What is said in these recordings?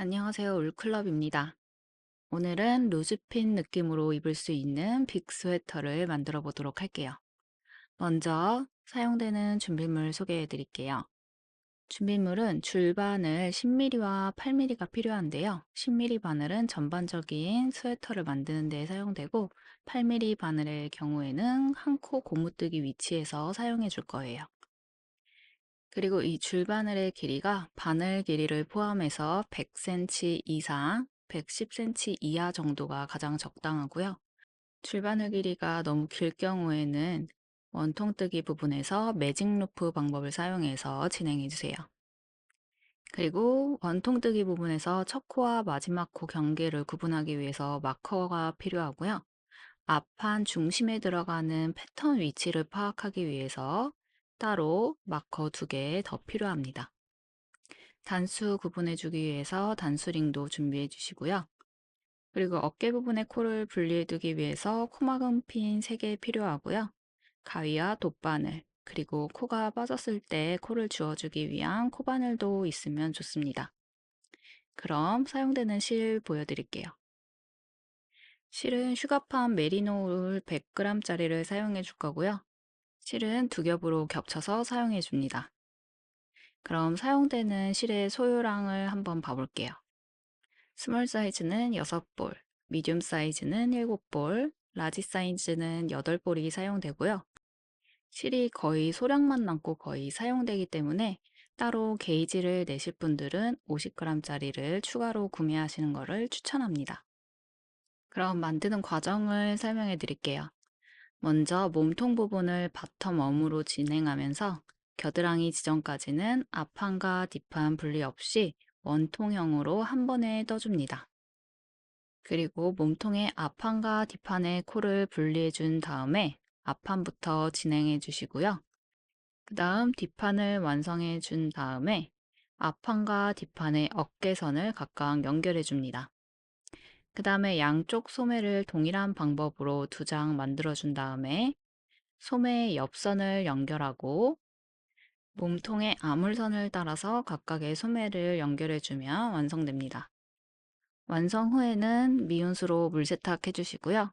안녕하세요. 울클럽입니다. 오늘은 루즈핏 느낌으로 입을 수 있는 빅 스웨터를 만들어 보도록 할게요. 먼저 사용되는 준비물 소개해 드릴게요. 준비물은 줄바늘 10mm와 8mm가 필요한데요. 10mm 바늘은 전반적인 스웨터를 만드는 데 사용되고 8mm 바늘의 경우에는 한 코 고무뜨기 위치에서 사용해 줄 거예요. 그리고 이 줄바늘의 길이가 바늘 길이를 포함해서 100cm 이상, 110cm 이하 정도가 가장 적당하고요. 줄바늘 길이가 너무 길 경우에는 원통뜨기 부분에서 매직 루프 방법을 사용해서 진행해 주세요. 그리고 원통뜨기 부분에서 첫 코와 마지막 코 경계를 구분하기 위해서 마커가 필요하고요. 앞판 중심에 들어가는 패턴 위치를 파악하기 위해서 따로 마커 2개 더 필요합니다. 단수 구분해 주기 위해서 단수링도 준비해 주시고요. 그리고 어깨 부분의 코를 분리해 두기 위해서 코막음 핀 3개 필요하고요. 가위와 돗바늘, 그리고 코가 빠졌을 때 코를 주워주기 위한 코바늘도 있으면 좋습니다. 그럼 사용되는 실 보여드릴게요. 실은 슈가판 메리노 울 100g짜리를 사용해 줄 거고요. 실은 2겹으로 겹쳐서 사용해 줍니다. 그럼 사용되는 실의 소요량을 한번 봐볼게요. 스몰 사이즈는 6볼, 미디움 사이즈는 7볼, 라지 사이즈는 8볼이 사용되고요. 실이 거의 소량만 남고 거의 사용되기 때문에 따로 게이지를 내실 분들은 50g짜리를 추가로 구매하시는 것을 추천합니다. 그럼 만드는 과정을 설명해 드릴게요. 먼저 몸통 부분을 바텀 웜으로 진행하면서 겨드랑이 지점까지는 앞판과 뒷판 분리 없이 원통형으로 한 번에 떠줍니다. 그리고 몸통의 앞판과 뒷판의 코를 분리해 준 다음에 앞판부터 진행해 주시고요. 그 다음 뒷판을 완성해 준 다음에 앞판과 뒷판의 어깨선을 각각 연결해 줍니다. 그 다음에 양쪽 소매를 동일한 방법으로 2장 만들어 준 다음에 소매의 옆선을 연결하고 몸통의 아물선을 따라서 각각의 소매를 연결해 주면 완성됩니다. 완성 후에는 미온수로 물 세탁해 주시고요.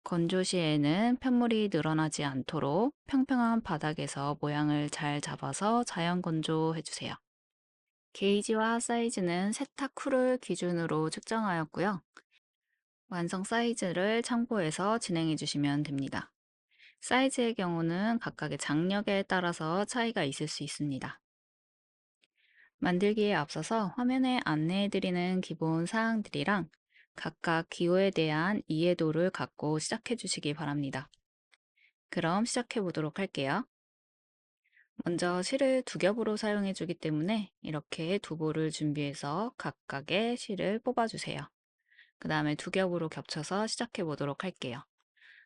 건조 시에는 편물이 늘어나지 않도록 평평한 바닥에서 모양을 잘 잡아서 자연 건조해 주세요. 게이지와 사이즈는 세탁 후를 기준으로 측정하였고요. 완성 사이즈를 참고해서 진행해 주시면 됩니다. 사이즈의 경우는 각각의 장력에 따라서 차이가 있을 수 있습니다. 만들기에 앞서서 화면에 안내해 드리는 기본 사항들이랑 각각 기호에 대한 이해도를 갖고 시작해 주시기 바랍니다. 그럼 시작해 보도록 할게요. 먼저 실을 2겹으로 사용해 주기 때문에 이렇게 2볼을 준비해서 각각의 실을 뽑아 주세요. 그 다음에 2겹으로 겹쳐서 시작해 보도록 할게요.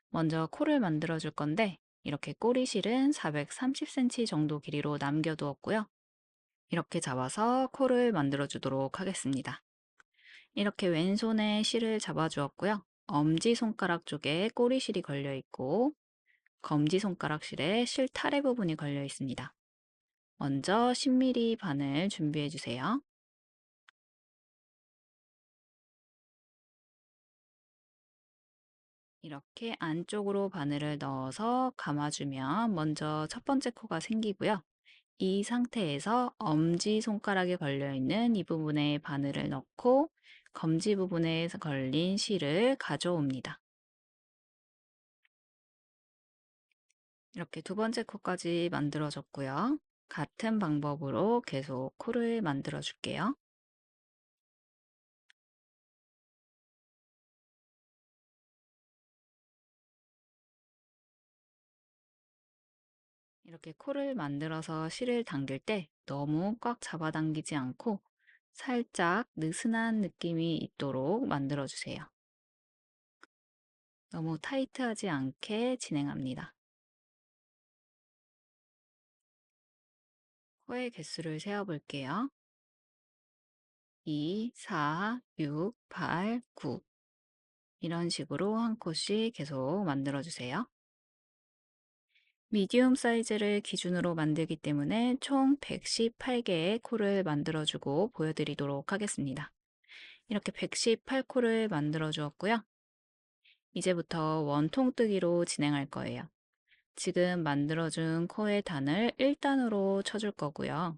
먼저 코를 만들어 줄 건데 이렇게 꼬리 실은 430cm 정도 길이로 남겨 두었고요. 이렇게 잡아서 코를 만들어 주도록 하겠습니다. 이렇게 왼손에 실을 잡아 주었고요. 엄지손가락 쪽에 꼬리실이 걸려 있고 검지손가락 실에 실 타래 부분이 걸려 있습니다. 먼저 10mm 바늘 준비해 주세요. 이렇게 안쪽으로 바늘을 넣어서 감아주면 먼저 첫 번째 코가 생기고요. 이 상태에서 엄지손가락에 걸려있는 이 부분에 바늘을 넣고 검지 부분에 걸린 실을 가져옵니다. 이렇게 2번째 코까지 만들어졌고요. 같은 방법으로 계속 코를 만들어 줄게요. 이렇게 코를 만들어서 실을 당길 때 너무 꽉 잡아당기지 않고 살짝 느슨한 느낌이 있도록 만들어 주세요. 너무 타이트하지 않게 진행합니다. 코의 개수를 세어 볼게요. 2, 4, 6, 8, 9 이런 식으로 한 코씩 계속 만들어 주세요. 미디움 사이즈를 기준으로 만들기 때문에 총 118개의 코를 만들어주고 보여드리도록 하겠습니다. 이렇게 118코를 만들어 주었고요. 이제부터 원통뜨기로 진행할 거예요. 지금 만들어준 코의 단을 1단으로 쳐줄 거고요.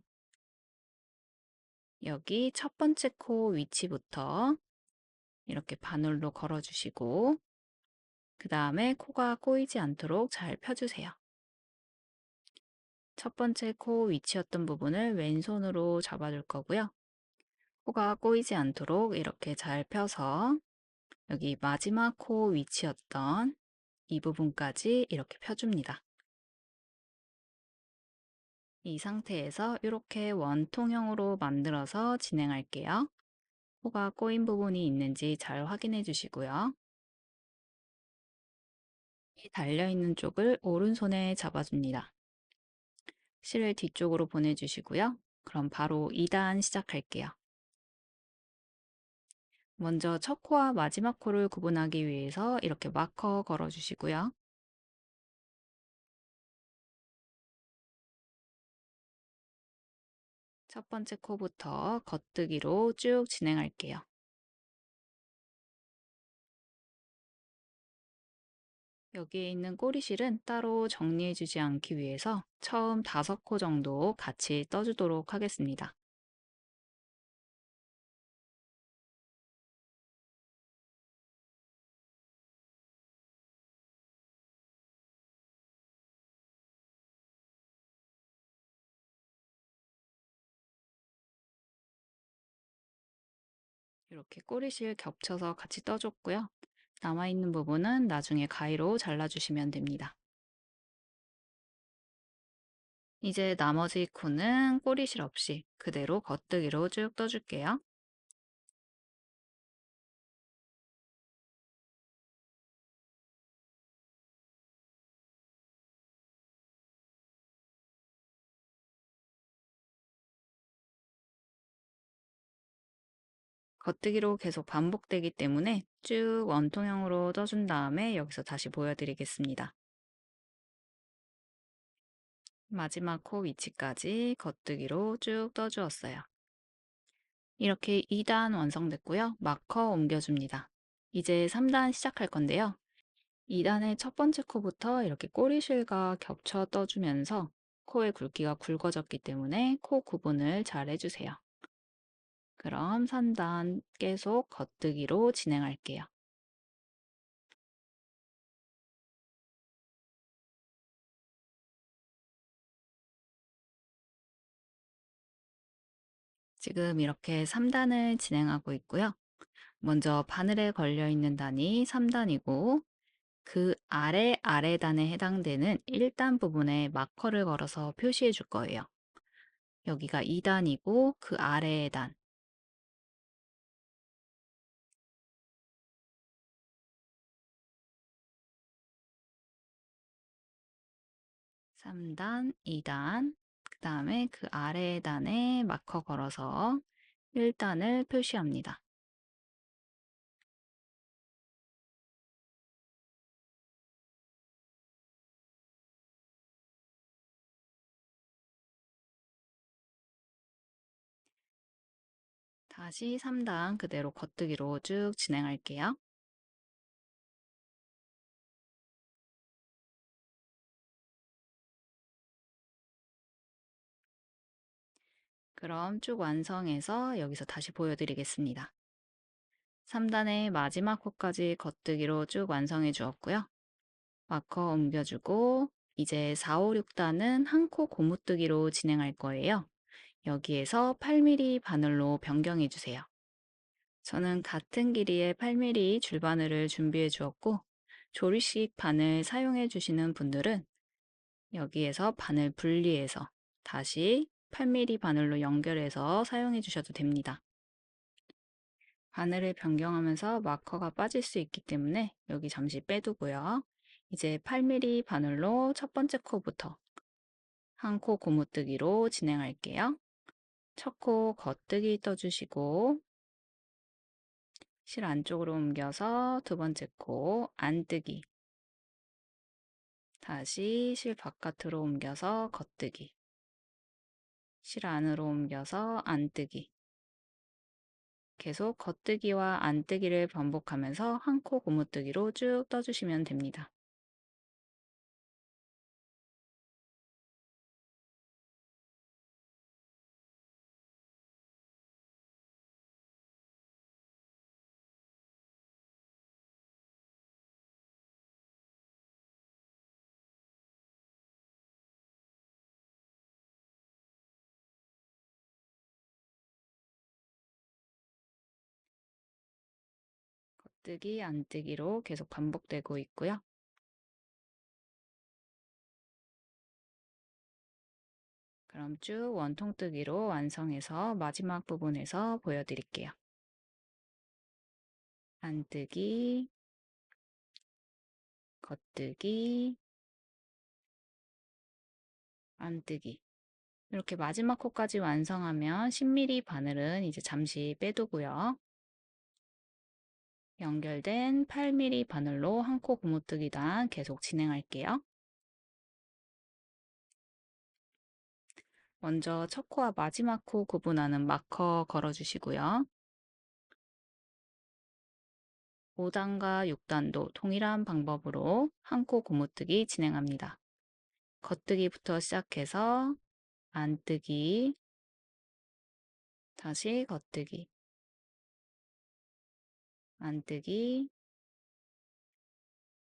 여기 첫 번째 코 위치부터 이렇게 바늘로 걸어주시고 그 다음에 코가 꼬이지 않도록 잘 펴주세요. 첫 번째 코 위치였던 부분을 왼손으로 잡아줄 거고요. 코가 꼬이지 않도록 이렇게 잘 펴서 여기 마지막 코 위치였던 이 부분까지 이렇게 펴줍니다. 이 상태에서 이렇게 원통형으로 만들어서 진행할게요. 코가 꼬인 부분이 있는지 잘 확인해 주시고요. 이 달려있는 쪽을 오른손에 잡아줍니다. 실을 뒤쪽으로 보내주시고요. 그럼 바로 2단 시작할게요. 먼저 첫 코와 마지막 코를 구분하기 위해서 이렇게 마커 걸어주시고요. 첫 번째 코부터 겉뜨기로 쭉 진행할게요. 여기에 있는 꼬리실은 따로 정리해주지 않기 위해서 처음 5코 정도 같이 떠주도록 하겠습니다. 이렇게 꼬리실 겹쳐서 같이 떠줬고요. 남아있는 부분은 나중에 가위로 잘라주시면 됩니다. 이제 나머지 코는 꼬리실 없이 그대로 겉뜨기로 쭉 떠줄게요. 겉뜨기로 계속 반복되기 때문에 쭉 원통형으로 떠준 다음에 여기서 다시 보여드리겠습니다. 마지막 코 위치까지 겉뜨기로 쭉 떠주었어요. 이렇게 2단 완성됐고요. 마커 옮겨줍니다. 이제 3단 시작할 건데요. 2단의 첫 번째 코부터 이렇게 꼬리실과 겹쳐 떠주면서 코의 굵기가 굵어졌기 때문에 코 구분을 잘 해주세요. 그럼 3단 계속 겉뜨기로 진행할게요. 지금 이렇게 3단을 진행하고 있고요. 먼저 바늘에 걸려 있는 단이 3단이고 그 아래 단에 해당되는 1단 부분에 마커를 걸어서 표시해 줄 거예요. 여기가 2단이고 그 아래의 단 3단, 2단 그 다음에 그 아래의 단에 마커 걸어서 1단을 표시합니다. 다시 3단 그대로 겉뜨기로 쭉 진행할게요. 그럼 쭉 완성해서 여기서 다시 보여드리겠습니다. 3단의 마지막 코까지 겉뜨기로 쭉 완성해 주었고요. 마커 옮겨주고 이제 4, 5, 6단은 한 코 고무뜨기로 진행할 거예요. 여기에서 8mm 바늘로 변경해 주세요. 저는 같은 길이의 8mm 줄바늘을 준비해 주었고 조리식 바늘 사용해 주시는 분들은 여기에서 바늘 분리해서 다시 8mm 바늘로 연결해서 사용해 주셔도 됩니다. 바늘을 변경하면서 마커가 빠질 수 있기 때문에 여기 잠시 빼두고요. 이제 8mm 바늘로 첫 번째 코부터 한 코 고무뜨기로 진행할게요. 첫 코 겉뜨기 떠주시고 실 안쪽으로 옮겨서 두 번째 코 안뜨기 다시 실 바깥으로 옮겨서 겉뜨기 실 안으로 옮겨서 안뜨기 계속 겉뜨기와 안뜨기를 반복하면서 한 코 고무뜨기로 쭉 떠주시면 됩니다. 겉뜨기, 안뜨기로 계속 반복되고 있고요. 그럼 쭉 원통뜨기로 완성해서 마지막 부분에서 보여드릴게요. 안뜨기, 겉뜨기, 안뜨기. 이렇게 마지막 코까지 완성하면 10mm 바늘은 이제 잠시 빼두고요. 연결된 8mm 바늘로 한 코 고무뜨기 단 계속 진행할게요. 먼저 첫 코와 마지막 코 구분하는 마커 걸어주시고요. 5단과 6단도 동일한 방법으로 한 코 고무뜨기 진행합니다. 겉뜨기부터 시작해서 안뜨기, 다시 겉뜨기, 안뜨기,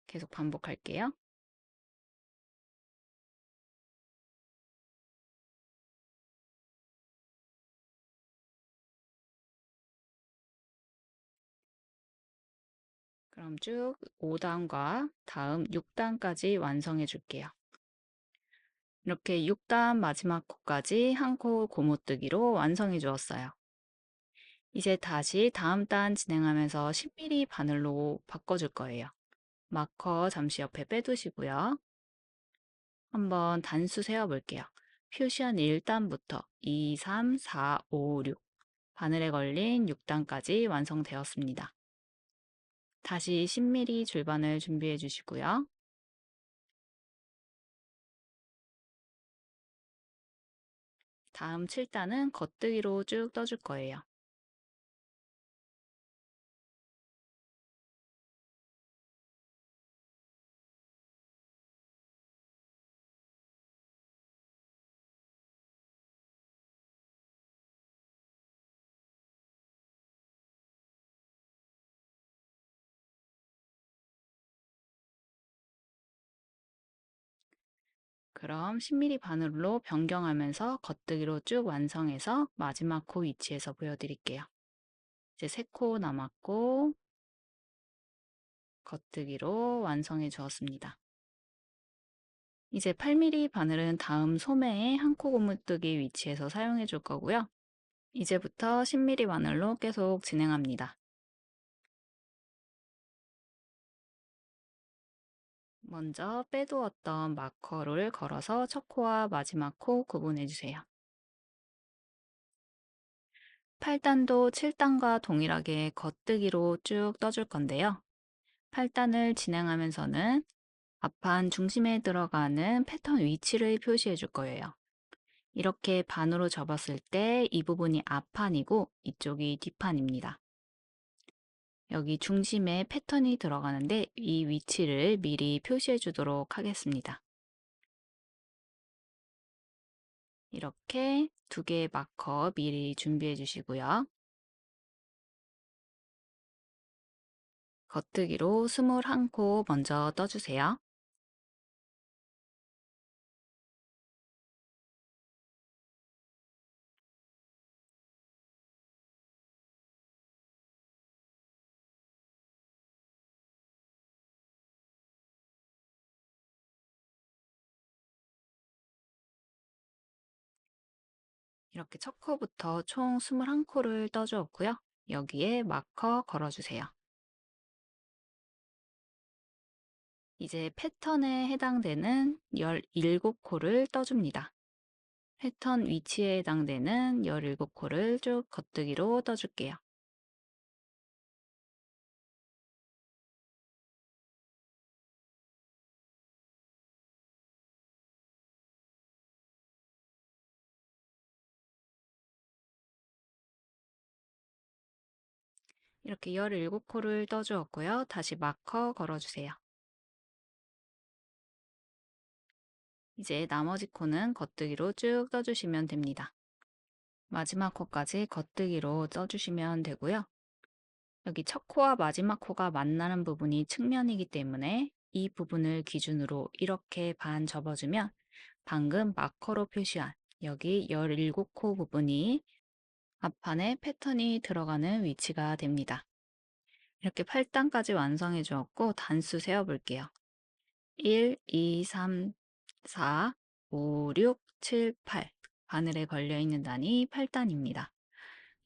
계속 반복할게요. 그럼 쭉 5단과 다음 6단까지 완성해 줄게요. 이렇게 6단 마지막 코까지 한 코 고무뜨기로 완성해 주었어요. 이제 다시 다음 단 진행하면서 10mm 바늘로 바꿔줄 거예요. 마커 잠시 옆에 빼두시고요. 한번 단수 세어볼게요. 표시한 1단부터 2, 3, 4, 5, 6 바늘에 걸린 6단까지 완성되었습니다. 다시 10mm 줄바늘 준비해 주시고요. 다음 7단은 겉뜨기로 쭉 떠줄 거예요. 그럼 10mm 바늘로 변경하면서 겉뜨기로 쭉 완성해서 마지막 코 위치에서 보여드릴게요. 이제 3코 남았고 겉뜨기로 완성해 주었습니다. 이제 8mm 바늘은 다음 소매에 한 코 고무뜨기 위치에서 사용해 줄 거고요. 이제부터 10mm 바늘로 계속 진행합니다. 먼저 빼두었던 마커를 걸어서 첫 코와 마지막 코 구분해 주세요. 8단도 7단과 동일하게 겉뜨기로 쭉 떠줄 건데요. 8단을 진행하면서는 앞판 중심에 들어가는 패턴 위치를 표시해 줄 거예요. 이렇게 반으로 접었을 때 이 부분이 앞판이고 이쪽이 뒷판입니다. 여기 중심에 패턴이 들어가는데 이 위치를 미리 표시해 주도록 하겠습니다. 이렇게 2개의 마커 미리 준비해 주시고요. 겉뜨기로 21코 먼저 떠주세요. 이렇게 첫 코부터 총 21코를 떠주었고요. 여기에 마커 걸어주세요. 이제 패턴에 해당되는 17코를 떠줍니다. 패턴 위치에 해당되는 17코를 쭉 겉뜨기로 떠줄게요. 이렇게 17코를 떠주었고요. 다시 마커 걸어주세요. 이제 나머지 코는 겉뜨기로 쭉 떠주시면 됩니다. 마지막 코까지 겉뜨기로 떠주시면 되고요. 여기 첫 코와 마지막 코가 만나는 부분이 측면이기 때문에 이 부분을 기준으로 이렇게 반 접어주면 방금 마커로 표시한 여기 17코 부분이 앞판에 패턴이 들어가는 위치가 됩니다. 이렇게 8단까지 완성해 주었고 단수 세어 볼게요. 1, 2, 3, 4, 5, 6, 7, 8 바늘에 걸려 있는 단이 8단입니다.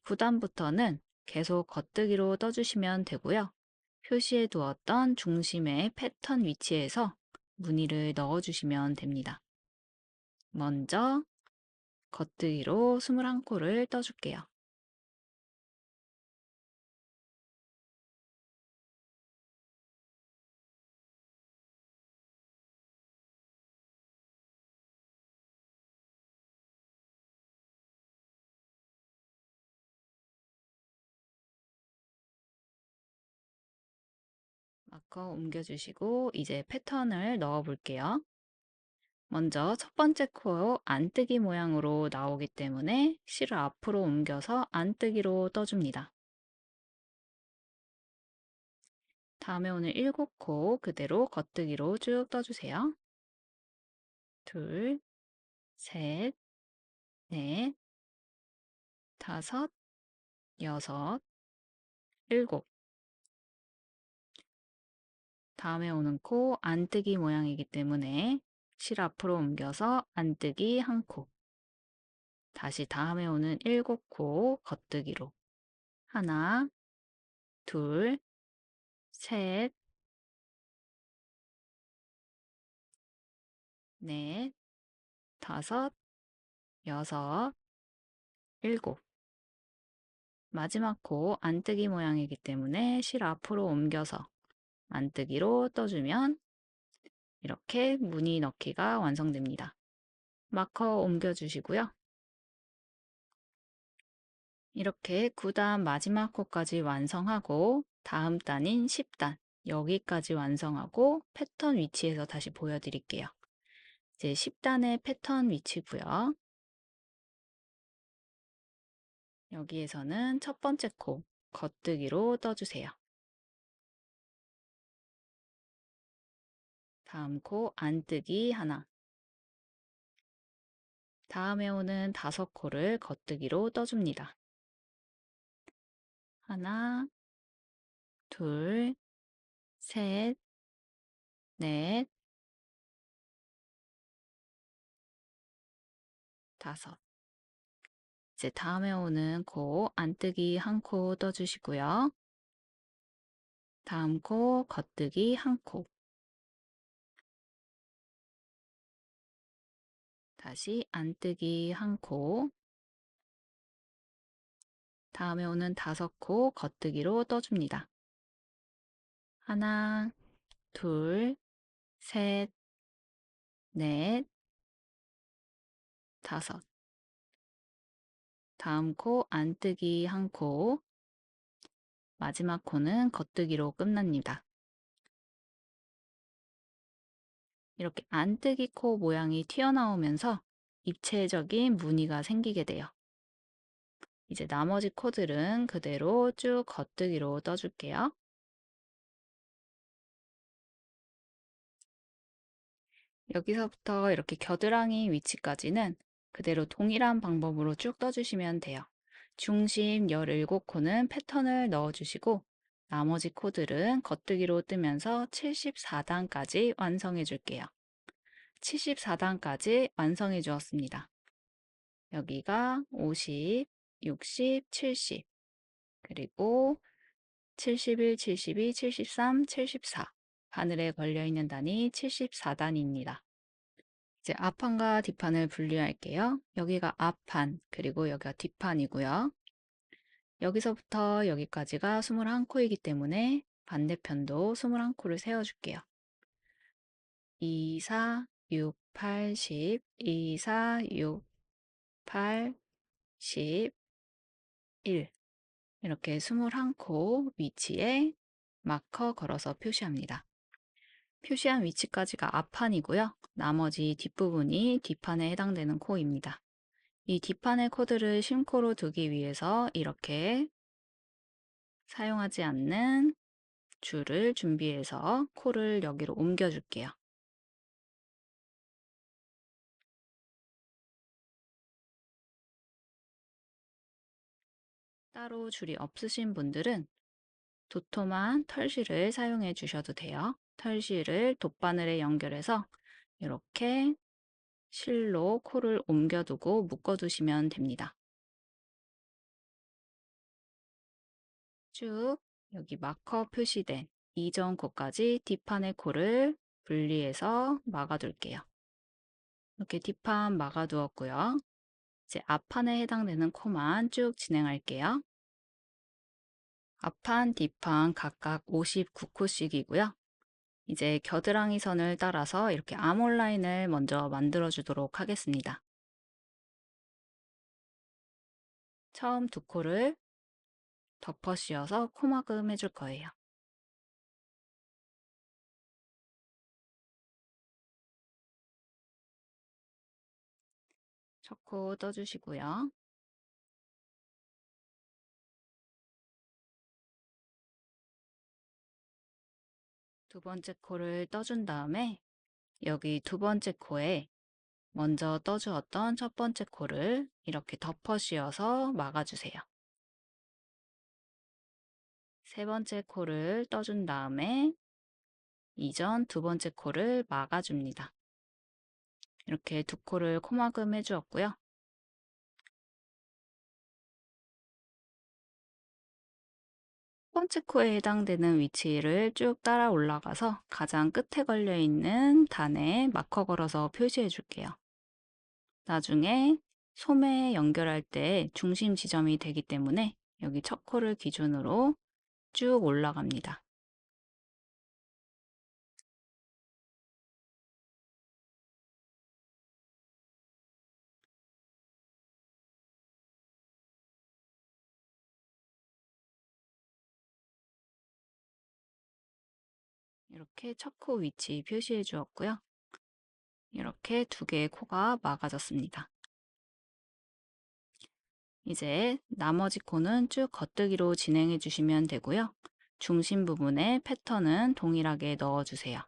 9단부터는 계속 겉뜨기로 떠주시면 되고요. 표시해 두었던 중심의 패턴 위치에서 무늬를 넣어주시면 됩니다. 먼저 겉뜨기로 21코를 떠줄게요. 마커 옮겨주시고 이제 패턴을 넣어 볼게요. 먼저 첫 번째 코 안뜨기 모양으로 나오기 때문에 실을 앞으로 옮겨서 안뜨기로 떠줍니다. 다음에 오늘 7코 그대로 겉뜨기로 쭉 떠주세요. 둘, 셋, 넷, 다섯, 여섯, 일곱. 다음에 오는 코 안뜨기 모양이기 때문에 실 앞으로 옮겨서 안뜨기 한 코. 다시 다음에 오는 7코 겉뜨기로. 하나, 둘, 셋, 넷, 다섯, 여섯, 일곱. 마지막 코 안뜨기 모양이기 때문에 실 앞으로 옮겨서 안뜨기로 떠주면 이렇게 무늬 넣기가 완성됩니다. 마커 옮겨주시고요. 이렇게 9단 마지막 코까지 완성하고 다음 단인 10단 여기까지 완성하고 패턴 위치에서 다시 보여드릴게요. 이제 10단의 패턴 위치고요. 여기에서는 첫 번째 코 겉뜨기로 떠주세요. 다음 코 안뜨기 하나. 다음에 오는 5코를 겉뜨기로 떠줍니다. 하나, 둘, 셋, 넷, 다섯. 이제 다음에 오는 코 안뜨기 한 코 떠주시고요. 다음 코 겉뜨기 한 코. 다시 안뜨기 한 코. 다음에 오는 5코 겉뜨기로 떠줍니다. 하나, 둘, 셋, 넷, 다섯. 다음 코 안뜨기 한 코. 마지막 코는 겉뜨기로 끝납니다. 이렇게 안뜨기 코 모양이 튀어나오면서 입체적인 무늬가 생기게 돼요. 이제 나머지 코들은 그대로 쭉 겉뜨기로 떠줄게요. 여기서부터 이렇게 겨드랑이 위치까지는 그대로 동일한 방법으로 쭉 떠주시면 돼요. 중심 17코는 패턴을 넣어주시고 나머지 코들은 겉뜨기로 뜨면서 74단까지 완성해 줄게요. 74단까지 완성해 주었습니다. 여기가 50, 60, 70 그리고 71, 72, 73, 74 바늘에 걸려있는 단이 74단입니다. 이제 앞판과 뒷판을 분리할게요. 여기가 앞판, 그리고 여기가 뒷판이고요. 여기서부터 여기까지가 21코이기 때문에 반대편도 21코를 세워줄게요. 2, 4, 6, 8, 10, 2, 4, 6, 8, 10, 1. 이렇게 21코 위치에 마커 걸어서 표시합니다. 표시한 위치까지가 앞판이고요. 나머지 뒷부분이 뒷판에 해당되는 코입니다. 이 뒷판의 코드를 심코로 두기 위해서 이렇게 사용하지 않는 줄을 준비해서 코를 여기로 옮겨 줄게요. 따로 줄이 없으신 분들은 도톰한 털실을 사용해 주셔도 돼요. 털실을 돗바늘에 연결해서 이렇게 실로 코를 옮겨두고 묶어두시면 됩니다. 쭉 여기 마커 표시된 이전 코까지 뒷판의 코를 분리해서 막아둘게요. 이렇게 뒷판 막아두었고요. 이제 앞판에 해당되는 코만 쭉 진행할게요. 앞판, 뒷판 각각 59코씩이고요. 이제 겨드랑이 선을 따라서 이렇게 아몰 라인을 먼저 만들어 주도록 하겠습니다. 처음 두 코를 덮어 씌워서 코막음 해줄 거예요. 첫 코 떠주시고요. 두 번째 코를 떠준 다음에 여기 두 번째 코에 먼저 떠주었던 첫 번째 코를 이렇게 덮어 씌워서 막아주세요. 세 번째 코를 떠준 다음에 이전 두 번째 코를 막아줍니다. 이렇게 두 코를 코막음 해주었고요. 첫 번째 코에 해당되는 위치를 쭉 따라 올라가서 가장 끝에 걸려 있는 단에 마커 걸어서 표시해 줄게요. 나중에 소매에 연결할 때 중심 지점이 되기 때문에 여기 첫 코를 기준으로 쭉 올라갑니다. 이렇게 첫 코 위치 표시해 주었고요. 이렇게 두 개의 코가 막아졌습니다. 이제 나머지 코는 쭉 겉뜨기로 진행해 주시면 되고요. 중심 부분에 패턴은 동일하게 넣어주세요.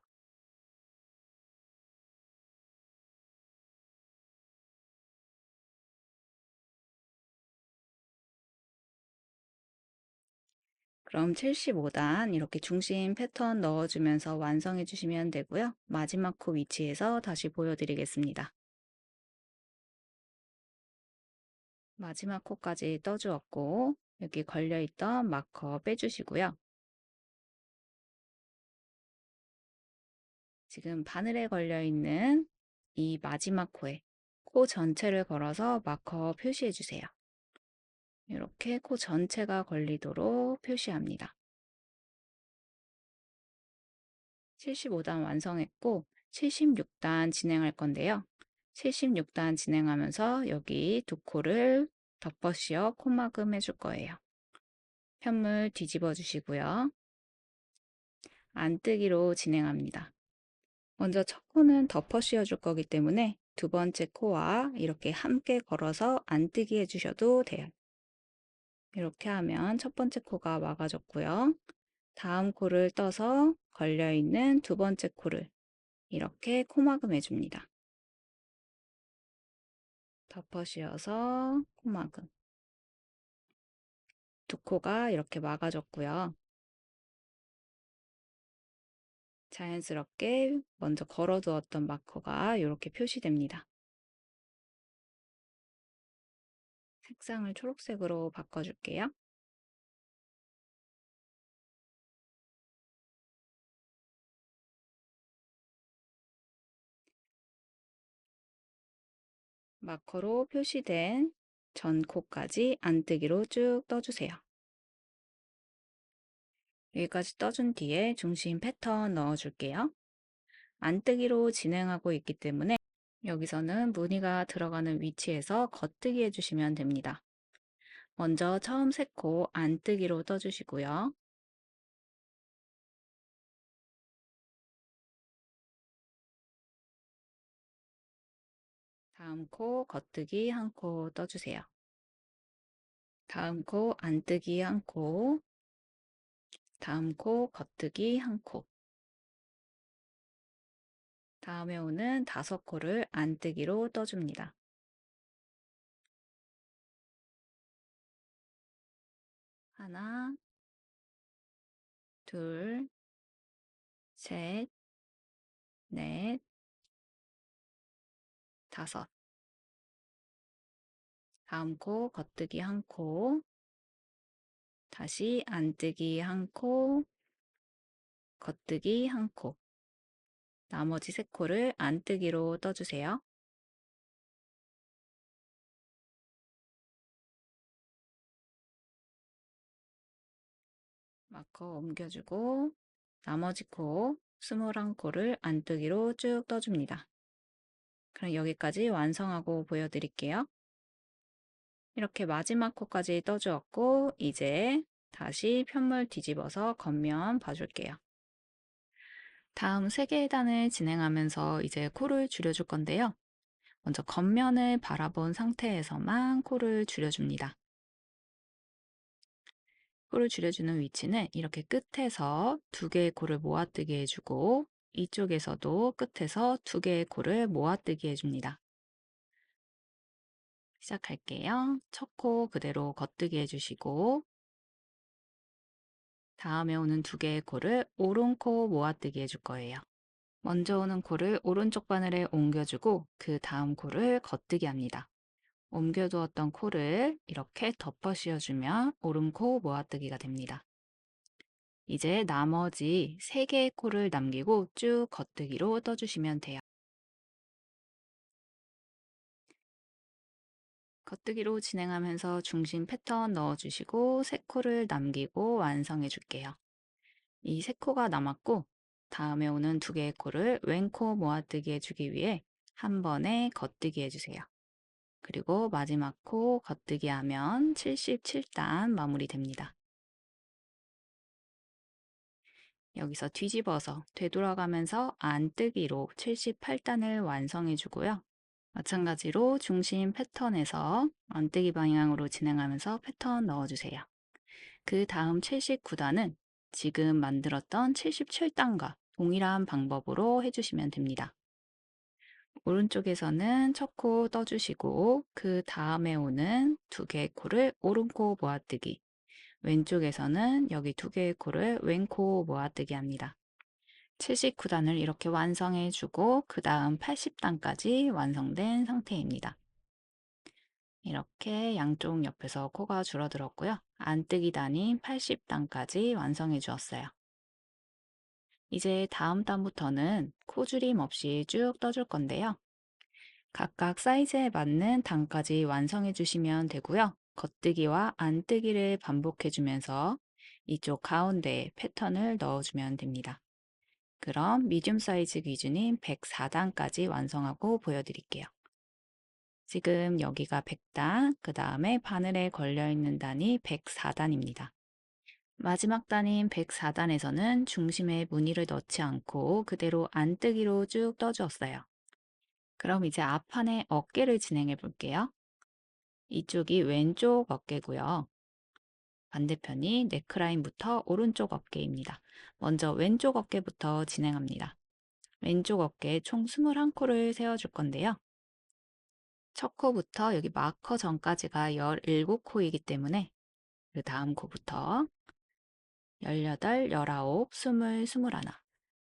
그럼 75단 이렇게 중심 패턴 넣어주면서 완성해 주시면 되고요. 마지막 코 위치에서 다시 보여드리겠습니다. 마지막 코까지 떠주었고 여기 걸려있던 마커 빼주시고요. 지금 바늘에 걸려있는 이 마지막 코에 코 전체를 걸어서 마커 표시해 주세요. 이렇게 코 전체가 걸리도록 표시합니다. 75단 완성했고 76단 진행할 건데요. 76단 진행하면서 여기 두 코를 덮어 씌워 코막음 해줄 거예요. 편물 뒤집어 주시고요. 안뜨기로 진행합니다. 먼저 첫 코는 덮어 씌워줄 거기 때문에 두 번째 코와 이렇게 함께 걸어서 안뜨기 해주셔도 돼요. 이렇게 하면 첫 번째 코가 막아졌고요. 다음 코를 떠서 걸려있는 두 번째 코를 이렇게 코막음 해줍니다. 덮어 씌워서 코막음. 두 코가 이렇게 막아졌고요. 자연스럽게 먼저 걸어두었던 마커가 이렇게 표시됩니다. 색상을 초록색으로 바꿔줄게요. 마커로 표시된 전 코까지 안뜨기로 쭉 떠주세요. 여기까지 떠준 뒤에 중심 패턴 넣어줄게요. 안뜨기로 진행하고 있기 때문에 여기서는 무늬가 들어가는 위치에서 겉뜨기 해주시면 됩니다. 먼저 처음 세 코 안뜨기로 떠주시고요. 다음 코 겉뜨기 한 코 떠주세요. 다음 코 안뜨기 한 코, 다음 코 겉뜨기 한 코. 다음에 오는 5코를 안뜨기로 떠줍니다. 하나, 둘, 셋, 넷, 다섯. 다음 코 겉뜨기 한 코, 다시 안뜨기 한 코, 겉뜨기 한 코. 나머지 세 코를 안뜨기로 떠주세요. 마커 옮겨주고 나머지 코 21코를 안뜨기로 쭉 떠줍니다. 그럼 여기까지 완성하고 보여드릴게요. 이렇게 마지막 코까지 떠주었고 이제 다시 편물 뒤집어서 겉면 봐줄게요. 다음 3개의 단을 진행하면서 이제 코를 줄여줄 건데요. 먼저 겉면을 바라본 상태에서만 코를 줄여줍니다. 코를 줄여주는 위치는 이렇게 끝에서 2개의 코를 모아뜨게 해주고 이쪽에서도 끝에서 2개의 코를 모아뜨게 해줍니다. 시작할게요. 첫 코 그대로 겉뜨기 해주시고 다음에 오는 2개의 코를 오른코 모아뜨기 해줄 거예요. 먼저 오는 코를 오른쪽 바늘에 옮겨주고 그 다음 코를 겉뜨기 합니다. 옮겨두었던 코를 이렇게 덮어 씌워주면 오른코 모아뜨기가 됩니다. 이제 나머지 3개의 코를 남기고 쭉 겉뜨기로 떠주시면 돼요. 겉뜨기로 진행하면서 중심 패턴 넣어주시고 3코를 남기고 완성해 줄게요. 이 3코가 남았고 다음에 오는 2개의 코를 왼코 모아뜨기 해주기 위해 한 번에 겉뜨기 해주세요. 그리고 마지막 코 겉뜨기 하면 77단 마무리됩니다. 여기서 뒤집어서 되돌아가면서 안뜨기로 78단을 완성해 주고요. 마찬가지로 중심 패턴에서 안뜨기 방향으로 진행하면서 패턴 넣어주세요. 그 다음 79단은 지금 만들었던 77단과 동일한 방법으로 해주시면 됩니다. 오른쪽에서는 첫 코 떠주시고 그 다음에 오는 2개의 코를 오른코 모아뜨기, 왼쪽에서는 여기 2개의 코를 왼코 모아뜨기 합니다. 79단을 이렇게 완성해 주고 그 다음 80단까지 완성된 상태입니다. 이렇게 양쪽 옆에서 코가 줄어들었고요. 안뜨기 단인 80단까지 완성해 주었어요. 이제 다음 단부터는 코줄임 없이 쭉 떠줄 건데요. 각각 사이즈에 맞는 단까지 완성해 주시면 되고요. 겉뜨기와 안뜨기를 반복해 주면서 이쪽 가운데에 패턴을 넣어주면 됩니다. 그럼 미디움 사이즈 기준인 104단까지 완성하고 보여드릴게요. 지금 여기가 100단, 그 다음에 바늘에 걸려있는 단이 104단입니다. 마지막 단인 104단에서는 중심에 무늬를 넣지 않고 그대로 안뜨기로 쭉 떠주었어요. 그럼 이제 앞판의 어깨를 진행해 볼게요. 이쪽이 왼쪽 어깨고요. 반대편이 네크라인부터 오른쪽 어깨입니다. 먼저 왼쪽 어깨부터 진행합니다. 왼쪽 어깨에 총 21코를 세워줄 건데요. 첫 코부터 여기 마커 전까지가 17코이기 때문에 그 다음 코부터 18, 19, 20, 21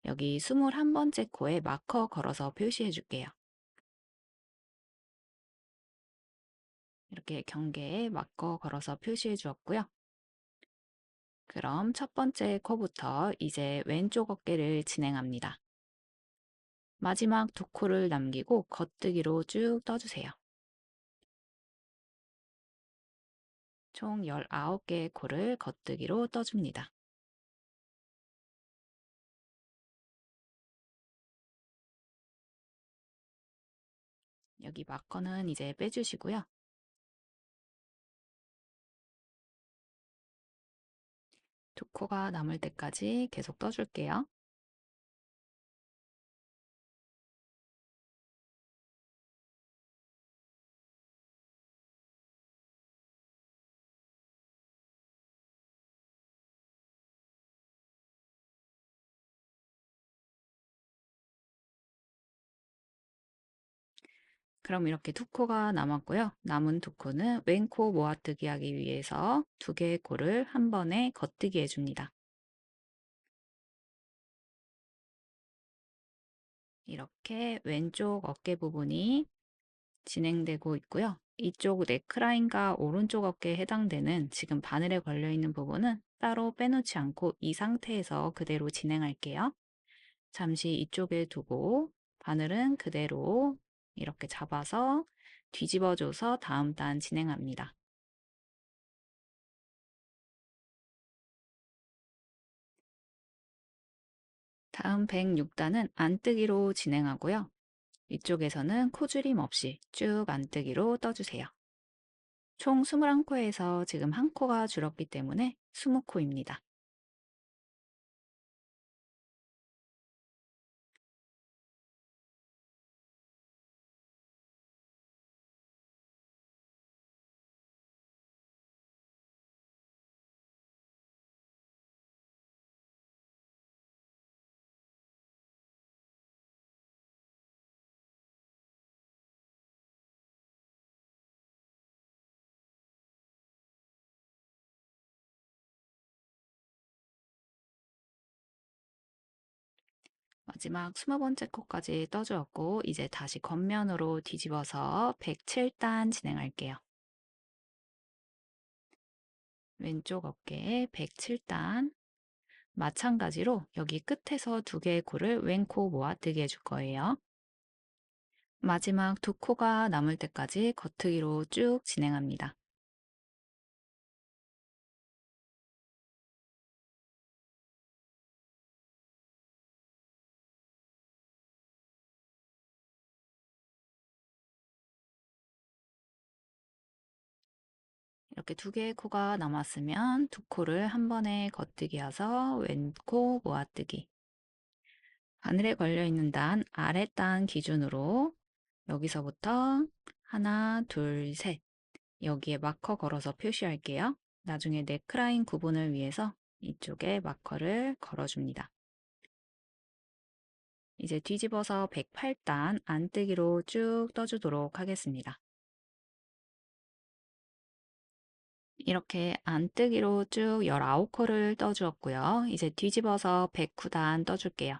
여기 21번째 코에 마커 걸어서 표시해 줄게요. 이렇게 경계에 마커 걸어서 표시해 주었고요. 그럼 첫 번째 코부터 이제 왼쪽 어깨를 진행합니다. 마지막 2코를 남기고 겉뜨기로 쭉 떠주세요. 총 19개의 코를 겉뜨기로 떠줍니다. 여기 마커는 이제 빼주시고요. 두 코가 남을 때까지 계속 떠줄게요. 그럼 이렇게 두 코가 남았고요. 남은 두 코는 왼코 모아뜨기 하기 위해서 두 개의 코를 한 번에 겉뜨기 해줍니다. 이렇게 왼쪽 어깨 부분이 진행되고 있고요. 이쪽 넥라인과 오른쪽 어깨에 해당되는 지금 바늘에 걸려 있는 부분은 따로 빼놓지 않고 이 상태에서 그대로 진행할게요. 잠시 이쪽에 두고 바늘은 그대로 이렇게 잡아서 뒤집어줘서 다음 단 진행합니다. 다음 106단은 안뜨기로 진행하고요. 이쪽에서는 코줄임 없이 쭉 안뜨기로 떠주세요. 총 21코에서 지금 한 코가 줄었기 때문에 20코입니다. 마지막 20번째 코까지 떠주었고 이제 다시 겉면으로 뒤집어서 107단 진행할게요. 왼쪽 어깨에 107단 마찬가지로 여기 끝에서 두 개의 코를 왼코 모아뜨기 해줄 거예요. 마지막 두 코가 남을 때까지 겉뜨기로 쭉 진행합니다. 이렇게 두 개의 코가 남았으면 두 코를 한 번에 겉뜨기 해서 왼코 모아뜨기. 바늘에 걸려있는 단, 아랫단 기준으로 여기서부터 하나, 둘, 셋. 여기에 마커 걸어서 표시할게요. 나중에 넥라인 구분을 위해서 이쪽에 마커를 걸어줍니다. 이제 뒤집어서 108단 안뜨기로 쭉 떠주도록 하겠습니다. 이렇게 안뜨기로 쭉 19코를 떠주었고요. 이제 뒤집어서 109단 떠줄게요.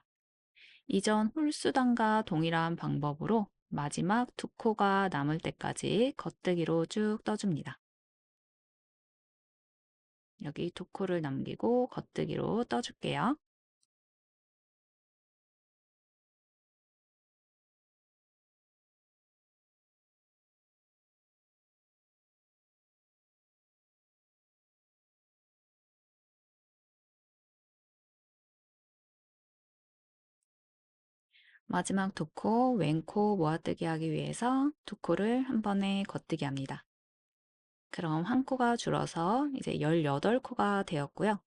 이전 홀수단과 동일한 방법으로 마지막 두 코가 남을 때까지 겉뜨기로 쭉 떠줍니다. 여기 두 코를 남기고 겉뜨기로 떠줄게요. 마지막 두 코, 왼코 모아뜨기 하기 위해서 두 코를 한 번에 겉뜨기 합니다. 그럼 한 코가 줄어서 이제 18코가 되었고요.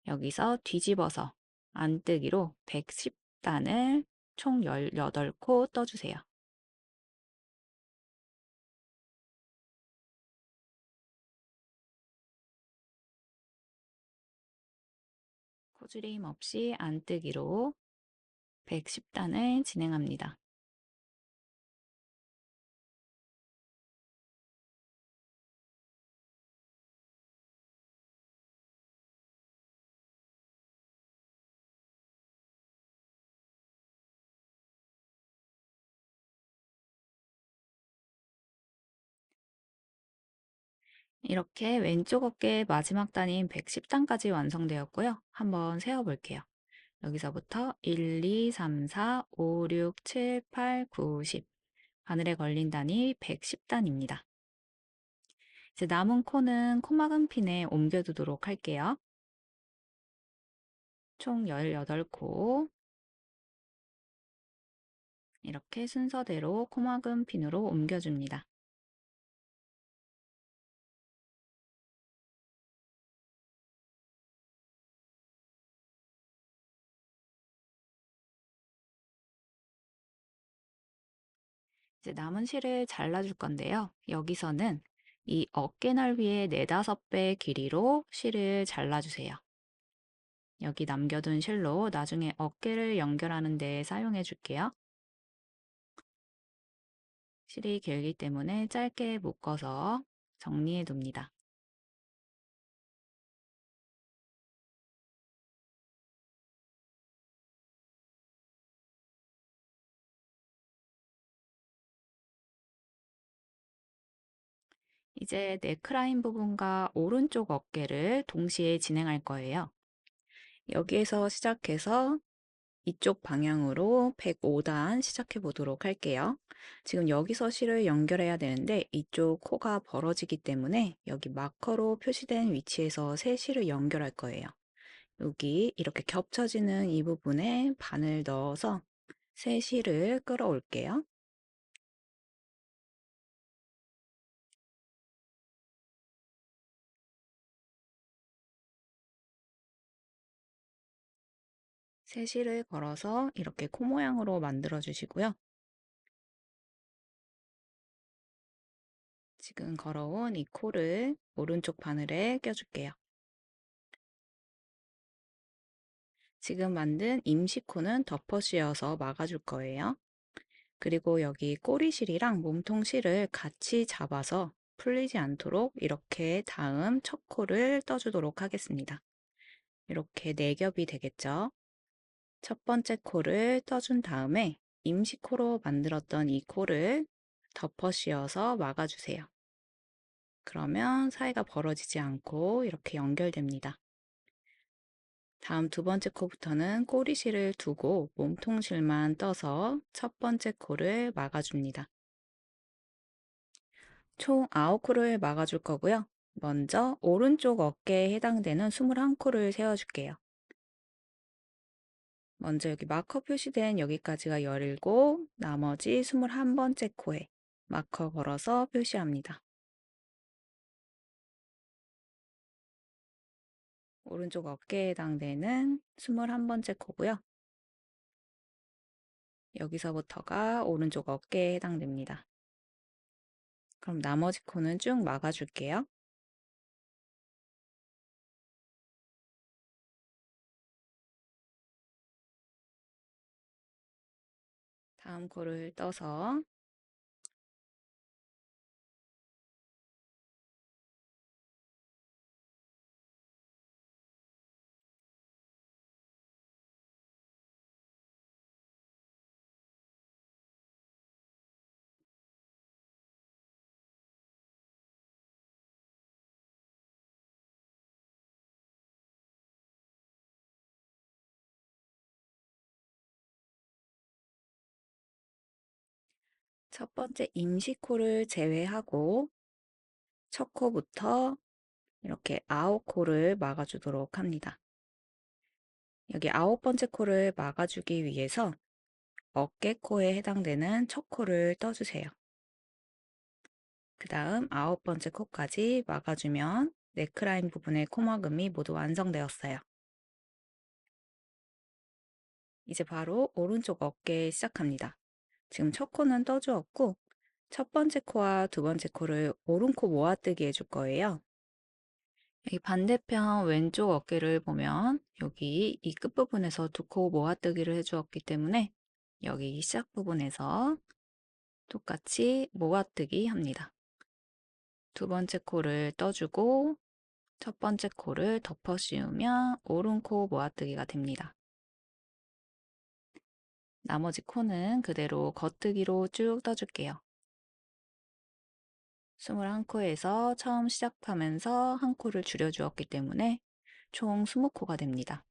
여기서 뒤집어서 안뜨기로 110단을 총 18코 떠주세요. 코줄임 없이 안뜨기로 110단을 진행합니다. 이렇게 왼쪽 어깨 마지막 단인 110단까지 완성되었고요. 한번 세어볼게요. 여기서부터 1, 2, 3, 4, 5, 6, 7, 8, 9, 10. 바늘에 걸린 단이 110단입니다. 이제 남은 코는 코막은 핀에 옮겨두도록 할게요. 총 18코. 이렇게 순서대로 코막은 핀으로 옮겨줍니다. 이제 남은 실을 잘라줄 건데요. 여기서는 이 어깨 넓이의 4~5배 길이로 실을 잘라주세요. 여기 남겨둔 실로 나중에 어깨를 연결하는 데 사용해 줄게요. 실이 길기 때문에 짧게 묶어서 정리해 둡니다. 이제 네크라인 부분과 오른쪽 어깨를 동시에 진행할 거예요. 여기에서 시작해서 이쪽 방향으로 105단 시작해 보도록 할게요. 지금 여기서 실을 연결해야 되는데 이쪽 코가 벌어지기 때문에 여기 마커로 표시된 위치에서 세 실을 연결할 거예요. 여기 이렇게 겹쳐지는 이 부분에 바늘 넣어서 세 실을 끌어올게요. 세 실을 걸어서 이렇게 코 모양으로 만들어 주시고요. 지금 걸어온 이 코를 오른쪽 바늘에 껴줄게요. 지금 만든 임시코는 덮어 씌워서 막아줄 거예요. 그리고 여기 꼬리실이랑 몸통실을 같이 잡아서 풀리지 않도록 이렇게 다음 첫 코를 떠주도록 하겠습니다. 이렇게 4겹이 되겠죠? 첫 번째 코를 떠준 다음에 임시코로 만들었던 이 코를 덮어 씌워서 막아주세요. 그러면 사이가 벌어지지 않고 이렇게 연결됩니다. 다음 두 번째 코부터는 꼬리실을 두고 몸통실만 떠서 첫 번째 코를 막아줍니다. 총 9코를 막아줄 거고요. 먼저 오른쪽 어깨에 해당되는 21코를 세워줄게요. 먼저 여기 마커 표시된 여기까지가 17, 나머지 21번째 코에 마커 걸어서 표시합니다. 오른쪽 어깨에 해당되는 21번째 코고요. 여기서부터가 오른쪽 어깨에 해당됩니다. 그럼 나머지 코는 쭉 막아줄게요. 다음 코를 떠서 첫 번째 임시코를 제외하고 첫 코부터 이렇게 9코를 막아주도록 합니다. 여기 9번째 코를 막아주기 위해서 어깨코에 해당되는 첫 코를 떠주세요. 그 다음 9번째 코까지 막아주면 네크라인 부분의 코막음이 모두 완성되었어요. 이제 바로 오른쪽 어깨 시작합니다. 지금 첫 코는 떠주었고 첫 번째 코와 두 번째 코를 오른코 모아뜨기 해줄 거예요. 여기 반대편 왼쪽 어깨를 보면 여기 이 끝부분에서 두 코 모아뜨기를 해주었기 때문에 여기 시작 부분에서 똑같이 모아뜨기 합니다. 두 번째 코를 떠주고 첫 번째 코를 덮어 씌우면 오른코 모아뜨기가 됩니다. 나머지 코는 그대로 겉뜨기로 쭉 떠줄게요. 21코에서 처음 시작하면서 한 코를 줄여주었기 때문에 총 20코가 됩니다.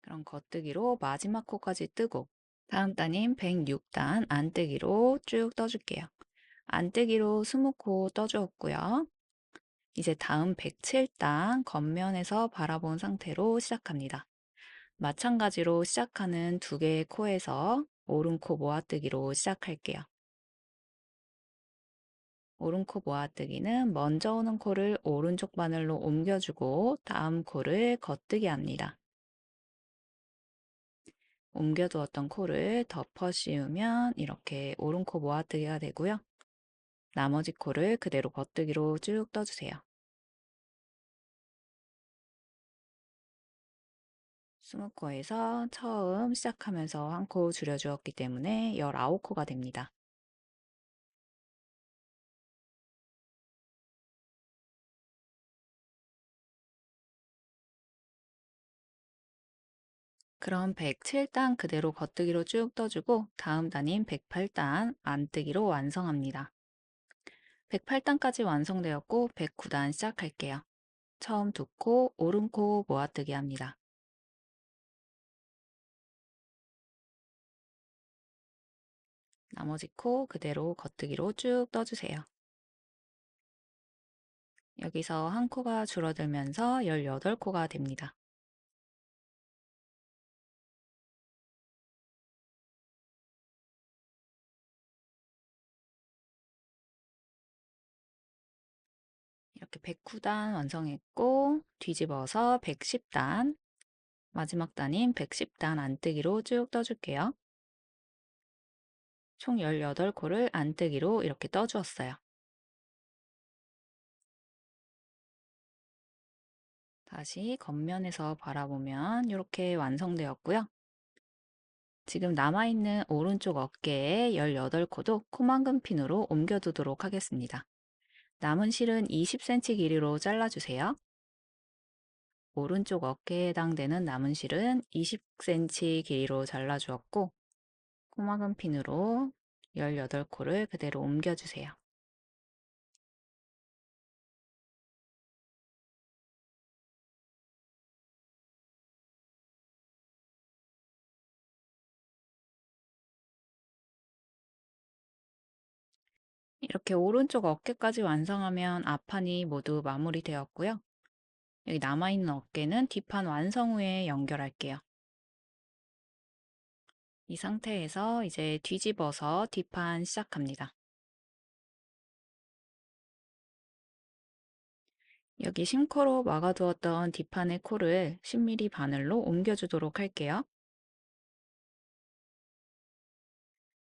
그럼 겉뜨기로 마지막 코까지 뜨고 다음 단인 106단 안뜨기로 쭉 떠줄게요. 안뜨기로 20코 떠주었고요. 이제 다음 107단 겉면에서 바라본 상태로 시작합니다. 마찬가지로 시작하는 두 개의 코에서 오른코 모아뜨기로 시작할게요. 오른코 모아뜨기는 먼저 오는 코를 오른쪽 바늘로 옮겨주고 다음 코를 겉뜨기 합니다. 옮겨두었던 코를 덮어 씌우면 이렇게 오른코 모아뜨기가 되고요. 나머지 코를 그대로 겉뜨기로 쭉 떠주세요. 스무코에서 처음 시작하면서 한 코 줄여주었기 때문에 19코가 됩니다. 그럼 107단 그대로 겉뜨기로 쭉 떠주고 다음 단인 108단 안뜨기로 완성합니다. 108단까지 완성되었고 109단 시작할게요. 처음 두 코, 오른코 모아뜨기 합니다. 나머지 코 그대로 겉뜨기로 쭉 떠주세요. 여기서 한 코가 줄어들면서 18코가 됩니다. 이렇게 109단 완성했고 뒤집어서 110단, 마지막 단인 110단 안뜨기로 쭉 떠줄게요. 총 18코를 안뜨기로 이렇게 떠주었어요. 다시 겉면에서 바라보면 이렇게 완성되었고요. 지금 남아있는 오른쪽 어깨에 18코도 코만금 핀으로 옮겨두도록 하겠습니다. 남은 실은 20cm 길이로 잘라주세요. 오른쪽 어깨에 해당되는 남은 실은 20cm 길이로 잘라주었고 코막은 핀으로 18코를 그대로 옮겨주세요. 이렇게 오른쪽 어깨까지 완성하면 앞판이 모두 마무리되었고요. 여기 남아있는 어깨는 뒷판 완성 후에 연결할게요. 이 상태에서 이제 뒤집어서 뒷판 시작합니다. 여기 심코로 막아두었던 뒷판의 코를 10mm 바늘로 옮겨주도록 할게요.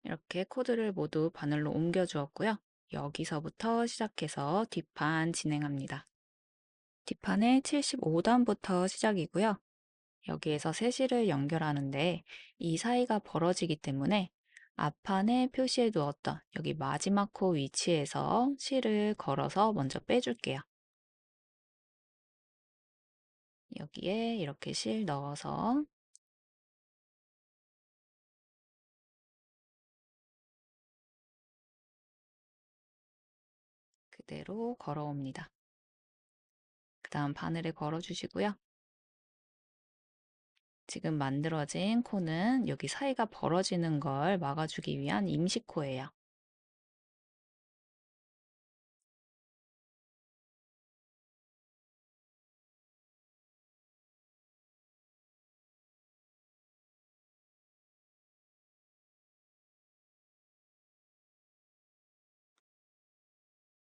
이렇게 코드를 모두 바늘로 옮겨주었고요. 여기서부터 시작해서 뒷판 진행합니다. 뒷판의 75단부터 시작이고요. 여기에서 세 실을 연결하는데 이 사이가 벌어지기 때문에 앞판에 표시해 두었던 여기 마지막 코 위치에서 실을 걸어서 먼저 빼줄게요. 여기에 이렇게 실 넣어서 그대로 걸어옵니다. 그 다음 바늘에 걸어주시고요. 지금 만들어진 코는 여기 사이가 벌어지는 걸 막아주기 위한 임시코예요.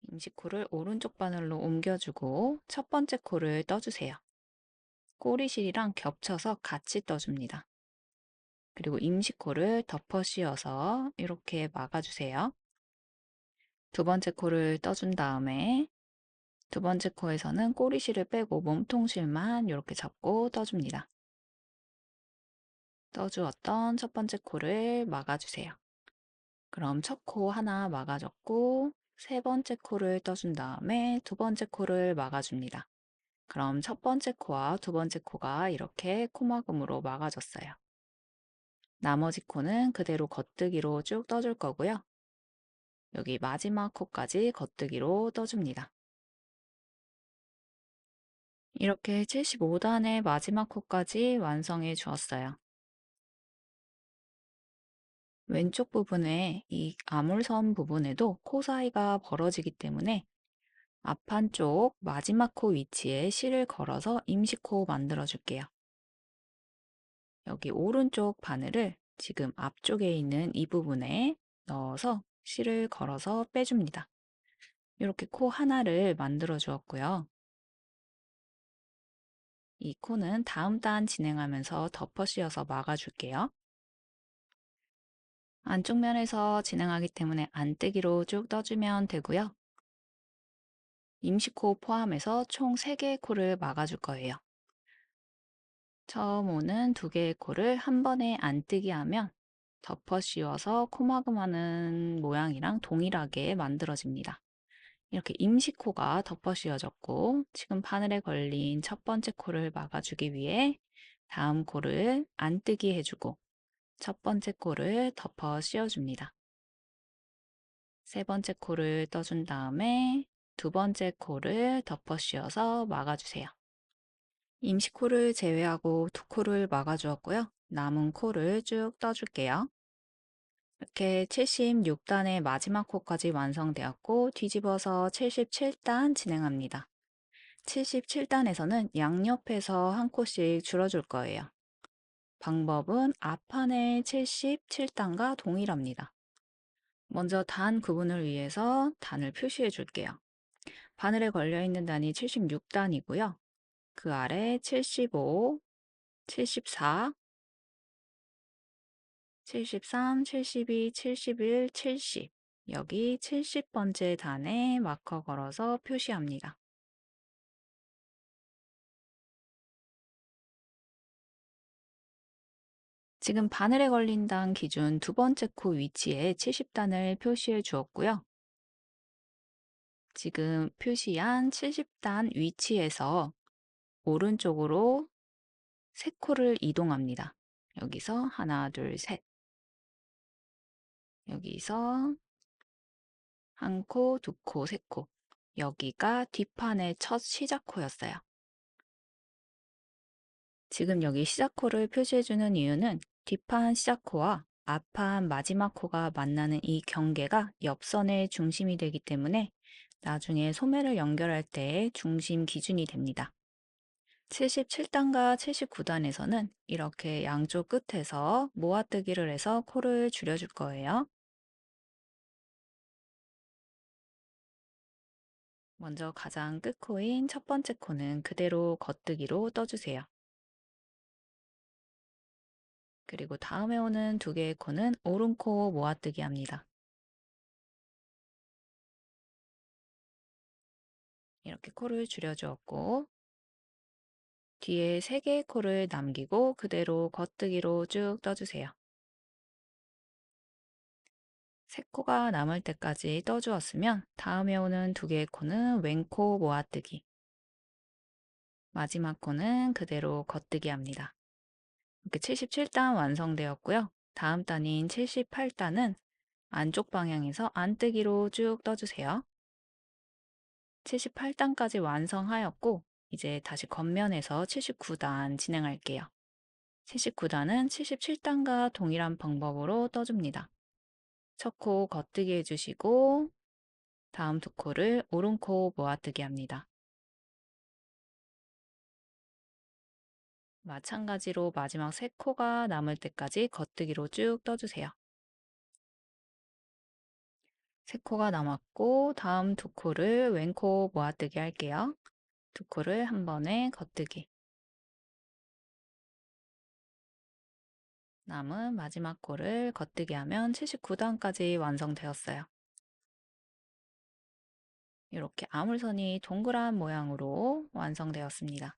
임시코를 오른쪽 바늘로 옮겨주고 첫 번째 코를 떠주세요. 꼬리실이랑 겹쳐서 같이 떠줍니다. 그리고 임시코를 덮어 씌워서 이렇게 막아주세요. 두 번째 코를 떠준 다음에 두 번째 코에서는 꼬리실을 빼고 몸통실만 이렇게 잡고 떠줍니다. 떠주었던 첫 번째 코를 막아주세요. 그럼 첫 코 하나 막아줬고 세 번째 코를 떠준 다음에 두 번째 코를 막아줍니다. 그럼 첫 번째 코와 두 번째 코가 이렇게 코막음으로 막아졌어요. 나머지 코는 그대로 겉뜨기로 쭉 떠줄 거고요. 여기 마지막 코까지 겉뜨기로 떠줍니다. 이렇게 75단의 마지막 코까지 완성해 주었어요. 왼쪽 부분에 이 아물선 부분에도 코 사이가 벌어지기 때문에 앞판 쪽 마지막 코 위치에 실을 걸어서 임시코 만들어 줄게요. 여기 오른쪽 바늘을 지금 앞쪽에 있는 이 부분에 넣어서 실을 걸어서 빼줍니다. 이렇게 코 하나를 만들어 주었고요. 이 코는 다음 단 진행하면서 덮어 씌워서 막아줄게요. 안쪽 면에서 진행하기 때문에 안뜨기로 쭉 떠주면 되고요. 임시코 포함해서 총 3개의 코를 막아줄 거예요. 처음 오는 2개의 코를 한 번에 안뜨기 하면 덮어 씌워서 코막음하는 모양이랑 동일하게 만들어집니다. 이렇게 임시코가 덮어 씌워졌고 지금 바늘에 걸린 첫 번째 코를 막아주기 위해 다음 코를 안뜨기 해주고 첫 번째 코를 덮어 씌워줍니다. 세 번째 코를 떠준 다음에 두 번째 코를 덮어 씌워서 막아주세요. 임시코를 제외하고 2코를 막아주었고요. 남은 코를 쭉 떠줄게요. 이렇게 76단의 마지막 코까지 완성되었고 뒤집어서 77단 진행합니다. 77단에서는 양옆에서 한 코씩 줄여줄 거예요. 방법은 앞판의 77단과 동일합니다. 먼저 단 구분을 위해서 단을 표시해 줄게요. 바늘에 걸려있는 단이 76단이고요. 그 아래 75, 74, 73, 72, 71, 70 여기 70번째 단에 마커 걸어서 표시합니다. 지금 바늘에 걸린 단 기준 두 번째 코 위치에 70단을 표시해 주었고요. 지금 표시한 70단 위치에서 오른쪽으로 3코를 이동합니다. 여기서 하나, 둘, 셋. 여기서 한 코, 두 코, 세 코. 여기가 뒷판의 첫 시작코였어요. 지금 여기 시작코를 표시해주는 이유는 뒷판 시작코와 앞판 마지막 코가 만나는 이 경계가 옆선의 중심이 되기 때문에 나중에 소매를 연결할 때의 중심 기준이 됩니다. 77단과 79단에서는 이렇게 양쪽 끝에서 모아뜨기를 해서 코를 줄여줄 거예요. 먼저 가장 끝코인 첫 번째 코는 그대로 겉뜨기로 떠주세요. 그리고 다음에 오는 2개의 코는 오른코 모아뜨기 합니다. 이렇게 코를 줄여주었고 뒤에 3개의 코를 남기고 그대로 겉뜨기로 쭉 떠주세요. 3코가 남을 때까지 떠주었으면 다음에 오는 2개의 코는 왼코 모아뜨기 마지막 코는 그대로 겉뜨기 합니다. 이렇게 77단 완성되었고요. 다음 단인 78단은 안쪽 방향에서 안뜨기로 쭉 떠주세요. 78단까지 완성하였고 이제 다시 겉면에서 79단 진행할게요. 79단은 77단과 동일한 방법으로 떠줍니다. 첫 코 겉뜨기 해주시고 다음 2코를 오른코 모아뜨기 합니다. 마찬가지로 마지막 3코가 남을 때까지 겉뜨기로 쭉 떠주세요. 3코가 남았고 다음 2코를 왼코 모아뜨기 할게요. 2코를 한 번에 겉뜨기. 남은 마지막 코를 겉뜨기 하면 79단까지 완성되었어요. 이렇게 아물선이 동그란 모양으로 완성되었습니다.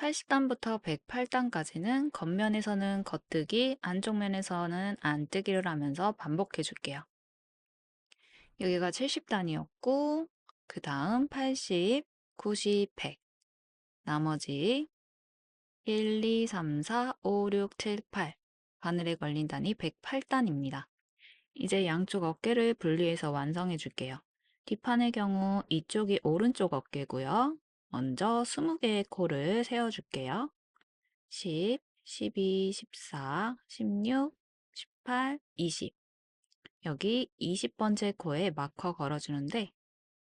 (80단부터) (108단까지는) 겉면에서는 겉뜨기, 안쪽 면에서는 안뜨기를 하면서 반복해 줄게요. 여기가 70단이었고 그 다음 80, 90, 100 나머지 1, 2, 3, 4, 5, 6, 7, 8 바늘에 걸린 단이 108단입니다. 이제 양쪽 어깨를 분리해서 완성해 줄게요. 뒷판의 경우 이쪽이 오른쪽 어깨고요. 먼저 20개의 코를 세워줄게요. 10, 12, 14, 16, 18, 20 여기 20번째 코에 마커 걸어주는데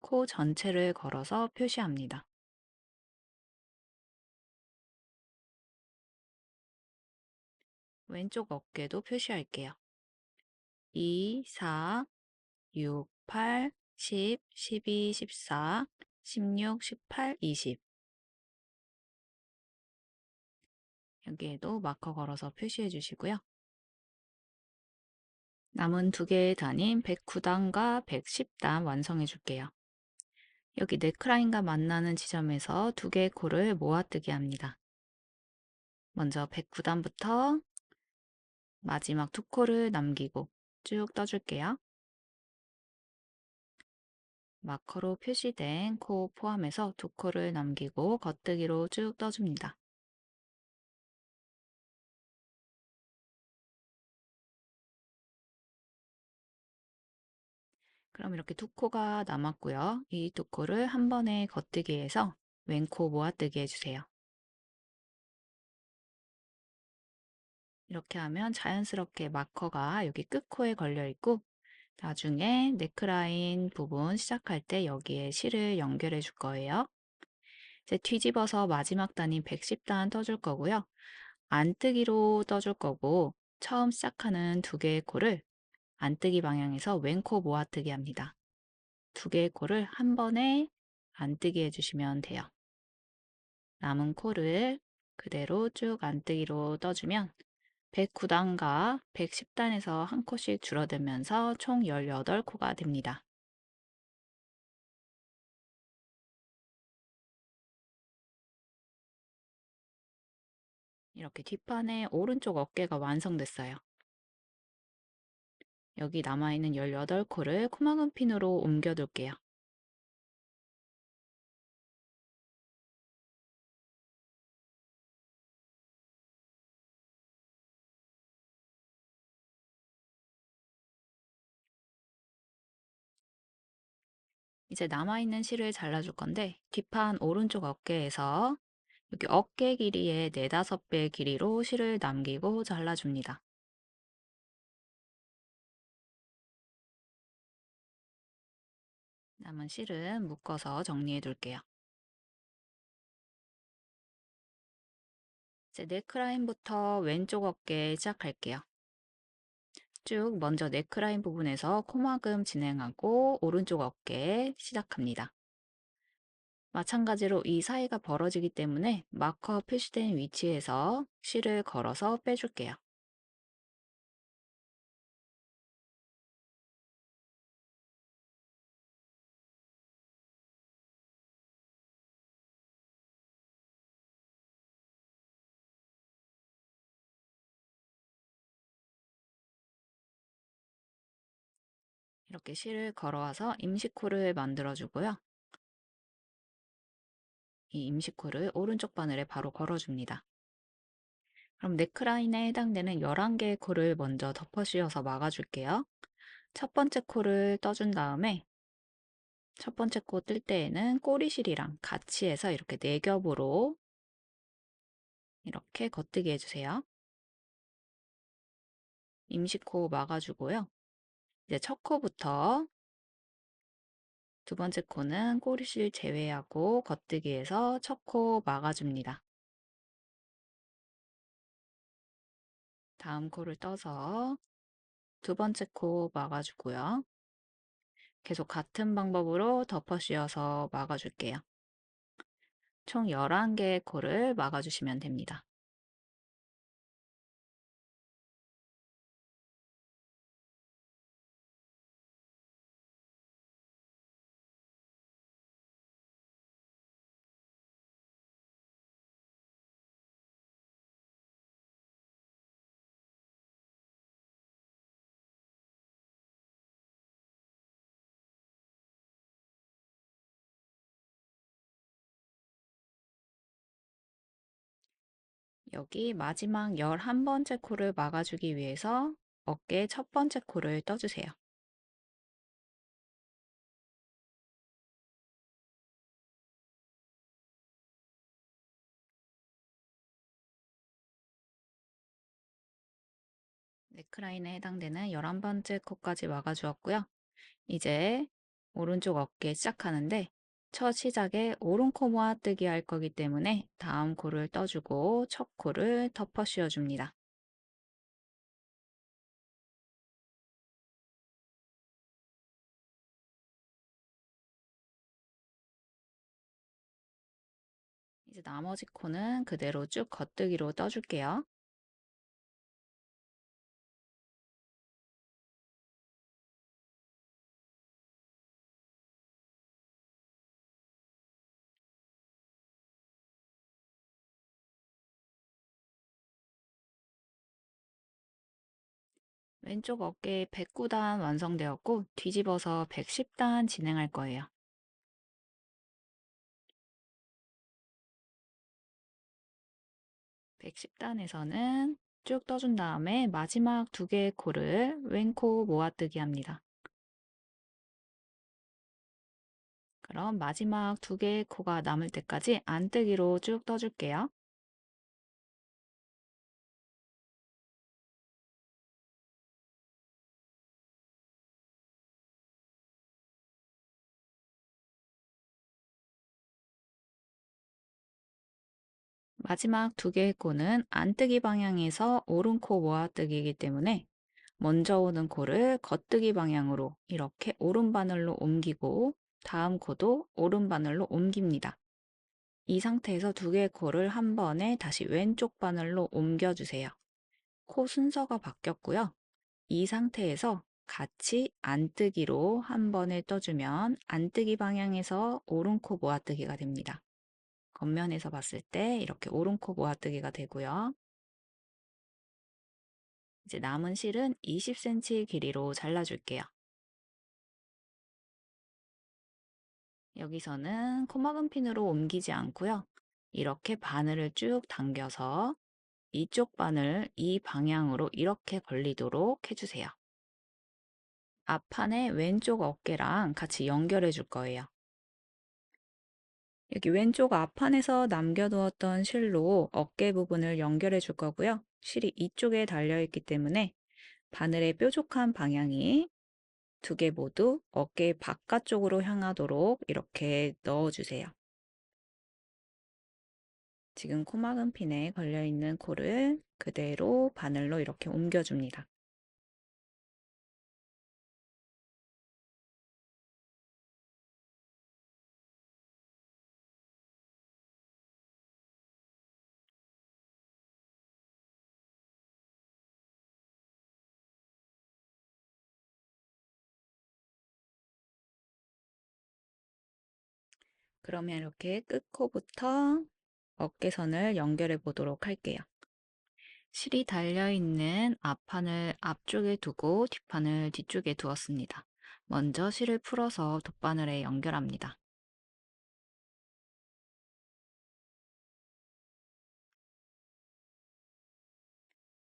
코 전체를 걸어서 표시합니다. 왼쪽 어깨도 표시할게요. 2, 4, 6, 8, 10, 12, 14, 16, 18, 20. 여기에도 마커 걸어서 표시해 주시고요. 남은 두 개의 단인 109단과 110단 완성해 줄게요. 여기 넥라인과 만나는 지점에서 두 개의 코를 모아뜨기 합니다. 먼저 109단부터 마지막 두 코를 남기고 쭉 떠줄게요. 마커로 표시된 코 포함해서 두 코를 남기고 겉뜨기로 쭉 떠줍니다. 그럼 이렇게 두 코가 남았고요. 이 두 코를 한 번에 겉뜨기해서 왼코 모아뜨기 해주세요. 이렇게 하면 자연스럽게 마커가 여기 끝코에 걸려 있고 나중에 네크라인 부분 시작할 때 여기에 실을 연결해 줄 거예요. 이제 뒤집어서 마지막 단인 110단 떠줄 거고요. 안뜨기로 떠줄 거고 처음 시작하는 두 개의 코를 안뜨기 방향에서 왼코 모아뜨기 합니다. 두 개의 코를 한 번에 안뜨기 해주시면 돼요. 남은 코를 그대로 쭉 안뜨기로 떠주면 109단과 110단에서 한 코씩 줄어들면서 총 18코가 됩니다. 이렇게 뒷판의 오른쪽 어깨가 완성됐어요. 여기 남아있는 18코를 코막은 핀으로 옮겨둘게요. 이제 남아있는 실을 잘라줄 건데 뒷판 오른쪽 어깨에서 여기 어깨 길이의 4, 5배 길이로 실을 남기고 잘라줍니다. 남은 실은 묶어서 정리해 둘게요. 이제 네크라인부터 왼쪽 어깨 시작할게요. 쭉 먼저 네크라인 부분에서 코막음 진행하고 오른쪽 어깨 시작합니다. 마찬가지로 이 사이가 벌어지기 때문에 마커 표시된 위치에서 실을 걸어서 빼줄게요. 이렇게 실을 걸어와서 임시코를 만들어주고요. 이 임시코를 오른쪽 바늘에 바로 걸어줍니다. 그럼 네크라인에 해당되는 11개의 코를 먼저 덮어 씌워서 막아줄게요. 첫 번째 코를 떠준 다음에 첫 번째 코 뜰 때에는 꼬리실이랑 같이 해서 이렇게 4겹으로 이렇게 겉뜨기 해주세요. 임시코 막아주고요. 이제 첫 코부터 두 번째 코는 꼬리실 제외하고 겉뜨기해서 첫 코 막아줍니다. 다음 코를 떠서 두 번째 코 막아주고요. 계속 같은 방법으로 덮어 씌워서 막아줄게요. 총 11개의 코를 막아주시면 됩니다. 여기 마지막 11번째 코를 막아주기 위해서 어깨 첫 번째 코를 떠주세요. 네크라인에 해당되는 11번째 코까지 막아주었고요. 이제 오른쪽 어깨 시작하는데 첫 시작에 오른코 모아뜨기 할 거기 때문에 다음 코를 떠주고 첫 코를 덮어 씌워줍니다. 이제 나머지 코는 그대로 쭉 겉뜨기로 떠줄게요. 왼쪽 어깨 109단 완성되었고 뒤집어서 110단 진행할 거예요. 110단에서는 쭉 떠준 다음에 마지막 두 개의 코를 왼코 모아뜨기 합니다. 그럼 마지막 두 개의 코가 남을 때까지 안뜨기로 쭉 떠줄게요. 마지막 두 개의 코는 안뜨기 방향에서 오른코 모아뜨기이기 때문에 먼저 오는 코를 겉뜨기 방향으로 이렇게 오른바늘로 옮기고 다음 코도 오른바늘로 옮깁니다. 이 상태에서 두 개의 코를 한 번에 다시 왼쪽 바늘로 옮겨주세요. 코 순서가 바뀌었고요. 이 상태에서 같이 안뜨기로 한 번에 떠주면 안뜨기 방향에서 오른코 모아뜨기가 됩니다. 겉면에서 봤을 때 이렇게 오른코 모아뜨기가 되고요. 이제 남은 실은 20cm 길이로 잘라줄게요. 여기서는 코막은 핀으로 옮기지 않고요. 이렇게 바늘을 쭉 당겨서 이쪽 바늘 이 방향으로 이렇게 걸리도록 해주세요. 앞판에 왼쪽 어깨랑 같이 연결해 줄 거예요. 여기 왼쪽 앞판에서 남겨두었던 실로 어깨 부분을 연결해 줄 거고요. 실이 이쪽에 달려 있기 때문에 바늘의 뾰족한 방향이 두 개 모두 어깨 바깥쪽으로 향하도록 이렇게 넣어주세요. 지금 코막은 핀에 걸려있는 코를 그대로 바늘로 이렇게 옮겨줍니다. 그러면 이렇게 끝코부터 어깨선을 연결해 보도록 할게요. 실이 달려있는 앞판을 앞쪽에 두고 뒷판을 뒤쪽에 두었습니다. 먼저 실을 풀어서 돗바늘에 연결합니다.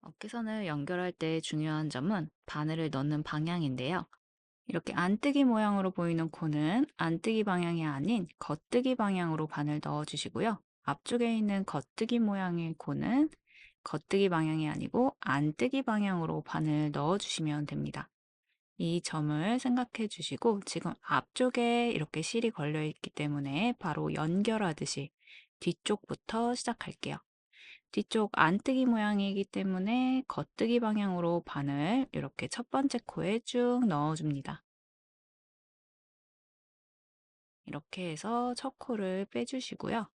어깨선을 연결할 때 중요한 점은 바늘을 넣는 방향인데요. 이렇게 안뜨기 모양으로 보이는 코는 안뜨기 방향이 아닌 겉뜨기 방향으로 바늘 넣어주시고요. 앞쪽에 있는 겉뜨기 모양의 코는 겉뜨기 방향이 아니고 안뜨기 방향으로 바늘 넣어주시면 됩니다. 이 점을 생각해 주시고 지금 앞쪽에 이렇게 실이 걸려 있기 때문에 바로 연결하듯이 뒤쪽부터 시작할게요. 뒤쪽 안뜨기 모양이기 때문에 겉뜨기 방향으로 바늘 이렇게 첫 번째 코에 쭉 넣어줍니다. 이렇게 해서 첫 코를 빼주시고요.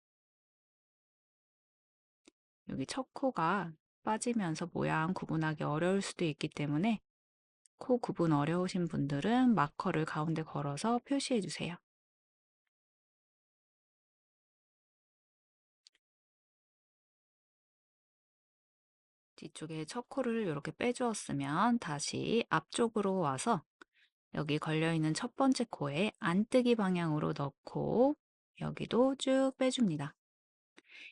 여기 첫 코가 빠지면서 모양 구분하기 어려울 수도 있기 때문에 코 구분 어려우신 분들은 마커를 가운데 걸어서 표시해 주세요. 뒤쪽에 첫 코를 이렇게 빼주었으면 다시 앞쪽으로 와서 여기 걸려있는 첫 번째 코에 안뜨기 방향으로 넣고 여기도 쭉 빼줍니다.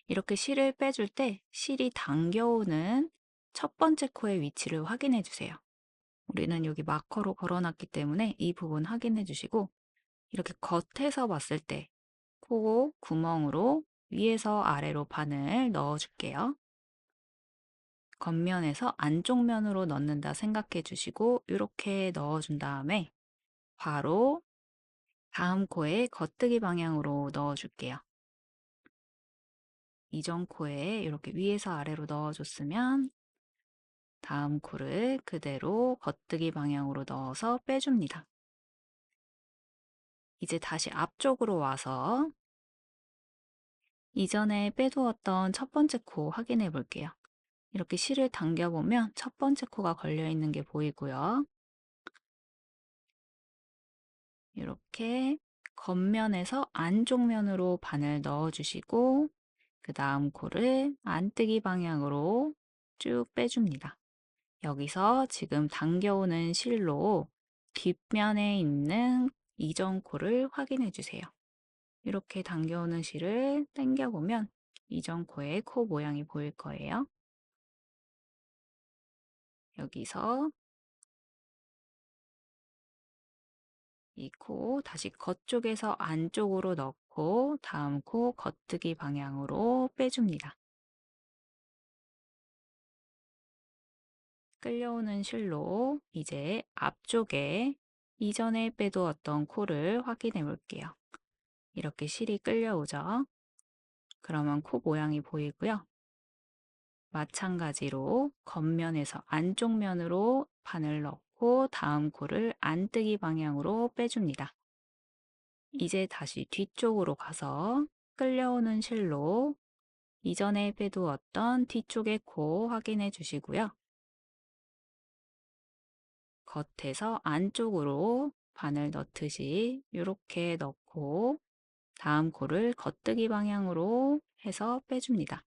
이렇게 실을 빼줄 때 실이 당겨오는 첫 번째 코의 위치를 확인해 주세요. 우리는 여기 마커로 걸어놨기 때문에 이 부분 확인해 주시고 이렇게 겉에서 봤을 때 코 구멍으로 위에서 아래로 바늘 넣어줄게요. 겉면에서 안쪽 면으로 넣는다 생각해 주시고 이렇게 넣어준 다음에 바로 다음 코에 겉뜨기 방향으로 넣어줄게요. 이전 코에 이렇게 위에서 아래로 넣어줬으면 다음 코를 그대로 겉뜨기 방향으로 넣어서 빼줍니다. 이제 다시 앞쪽으로 와서 이전에 빼두었던 첫 번째 코 확인해 볼게요. 이렇게 실을 당겨보면 첫 번째 코가 걸려 있는 게 보이고요. 이렇게 겉면에서 안쪽 면으로 바늘 넣어주시고 그 다음 코를 안뜨기 방향으로 쭉 빼줍니다. 여기서 지금 당겨오는 실로 뒷면에 있는 이전 코를 확인해 주세요. 이렇게 당겨오는 실을 당겨보면 이전 코의 코 모양이 보일 거예요. 여기서 이 코 다시 겉쪽에서 안쪽으로 넣고 다음 코 겉뜨기 방향으로 빼줍니다. 끌려오는 실로 이제 앞쪽에 이전에 빼두었던 코를 확인해 볼게요. 이렇게 실이 끌려오죠. 그러면 코 모양이 보이고요. 마찬가지로 겉면에서 안쪽 면으로 바늘 넣고 다음 코를 안뜨기 방향으로 빼줍니다. 이제 다시 뒤쪽으로 가서 끌려오는 실로 이전에 빼두었던 뒤쪽의 코 확인해 주시고요. 겉에서 안쪽으로 바늘 넣듯이 이렇게 넣고 다음 코를 겉뜨기 방향으로 해서 빼줍니다.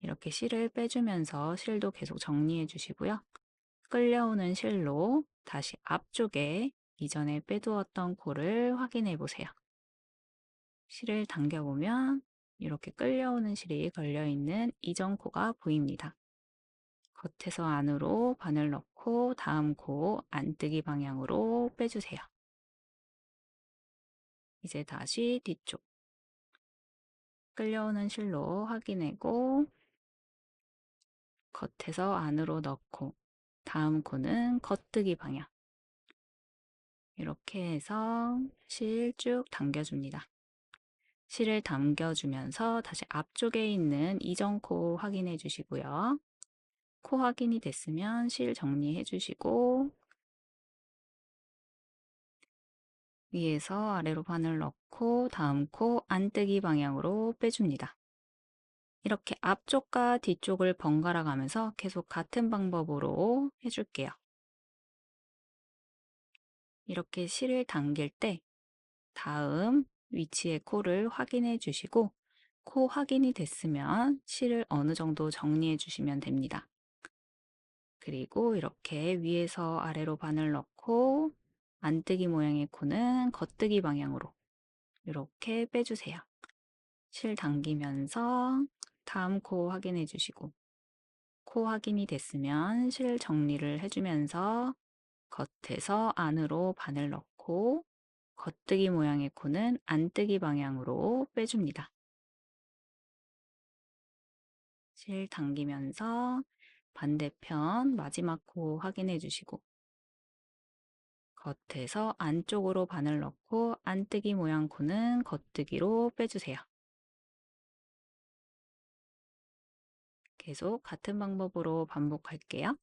이렇게 실을 빼주면서 실도 계속 정리해 주시고요. 끌려오는 실로 다시 앞쪽에 이전에 빼두었던 코를 확인해 보세요. 실을 당겨보면 이렇게 끌려오는 실이 걸려있는 이전 코가 보입니다. 겉에서 안으로 바늘 넣고 다음 코 안뜨기 방향으로 빼주세요. 이제 다시 뒤쪽 끌려오는 실로 확인하고 겉에서 안으로 넣고 다음 코는 겉뜨기 방향 이렇게 해서 실 쭉 당겨줍니다. 실을 당겨주면서 다시 앞쪽에 있는 이전 코 확인해 주시고요. 코 확인이 됐으면 실 정리해 주시고 위에서 아래로 바늘 넣고 다음 코 안뜨기 방향으로 빼줍니다. 이렇게 앞쪽과 뒤쪽을 번갈아 가면서 계속 같은 방법으로 해줄게요. 이렇게 실을 당길 때 다음 위치의 코를 확인해 주시고 코 확인이 됐으면 실을 어느 정도 정리해 주시면 됩니다. 그리고 이렇게 위에서 아래로 바늘 넣고 안뜨기 모양의 코는 겉뜨기 방향으로 이렇게 빼주세요. 실 당기면서 다음 코 확인해 주시고 코 확인이 됐으면 실 정리를 해주면서 겉에서 안으로 바늘 넣고 겉뜨기 모양의 코는 안뜨기 방향으로 빼줍니다. 실 당기면서 반대편 마지막 코 확인해 주시고 겉에서 안쪽으로 바늘 넣고 안뜨기 모양 코는 겉뜨기로 빼주세요. 계속 같은 방법으로 반복할게요.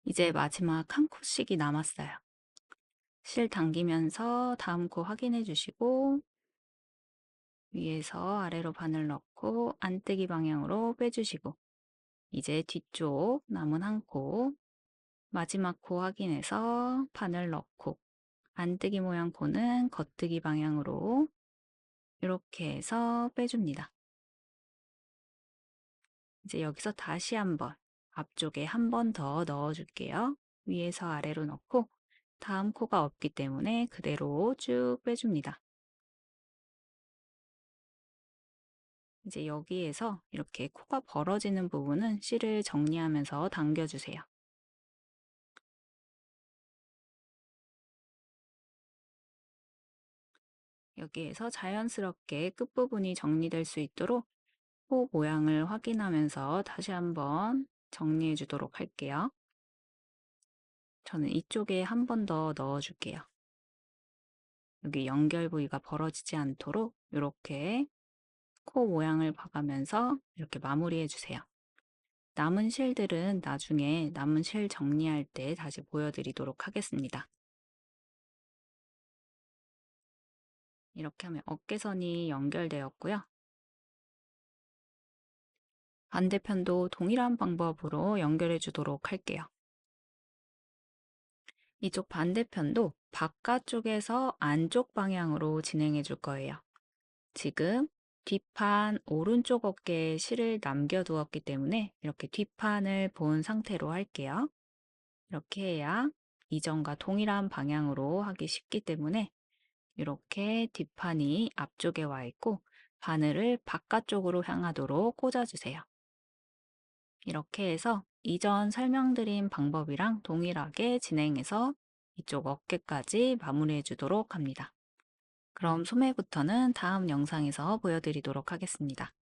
이제 마지막 한 코씩이 남았어요. 실 당기면서 다음 코 확인해 주시고 위에서 아래로 바늘 넣고 안뜨기 방향으로 빼주시고, 이제 뒤쪽 남은 한 코, 마지막 코 확인해서 바늘 넣고 안뜨기 모양 코는 겉뜨기 방향으로 이렇게 해서 빼줍니다. 이제 여기서 다시 한번 앞쪽에 한 번 더 넣어줄게요. 위에서 아래로 넣고 다음 코가 없기 때문에 그대로 쭉 빼줍니다. 이제 여기에서 이렇게 코가 벌어지는 부분은 실을 정리하면서 당겨주세요. 여기에서 자연스럽게 끝부분이 정리될 수 있도록 코 모양을 확인하면서 다시 한번 정리해 주도록 할게요. 저는 이쪽에 한 번 더 넣어 줄게요. 여기 연결 부위가 벌어지지 않도록 이렇게 코 모양을 봐가면서 이렇게 마무리해 주세요. 남은 실들은 나중에 남은 실 정리할 때 다시 보여드리도록 하겠습니다. 이렇게 하면 어깨선이 연결되었고요. 반대편도 동일한 방법으로 연결해 주도록 할게요. 이쪽 반대편도 바깥쪽에서 안쪽 방향으로 진행해 줄 거예요. 지금 뒷판 오른쪽 어깨에 실을 남겨두었기 때문에 이렇게 뒷판을 본 상태로 할게요. 이렇게 해야 이전과 동일한 방향으로 하기 쉽기 때문에 이렇게 뒷판이 앞쪽에 와 있고 바늘을 바깥쪽으로 향하도록 꽂아주세요. 이렇게 해서 이전 설명드린 방법이랑 동일하게 진행해서 이쪽 어깨까지 마무리해 주도록 합니다. 그럼 소매부터는 다음 영상에서 보여드리도록 하겠습니다.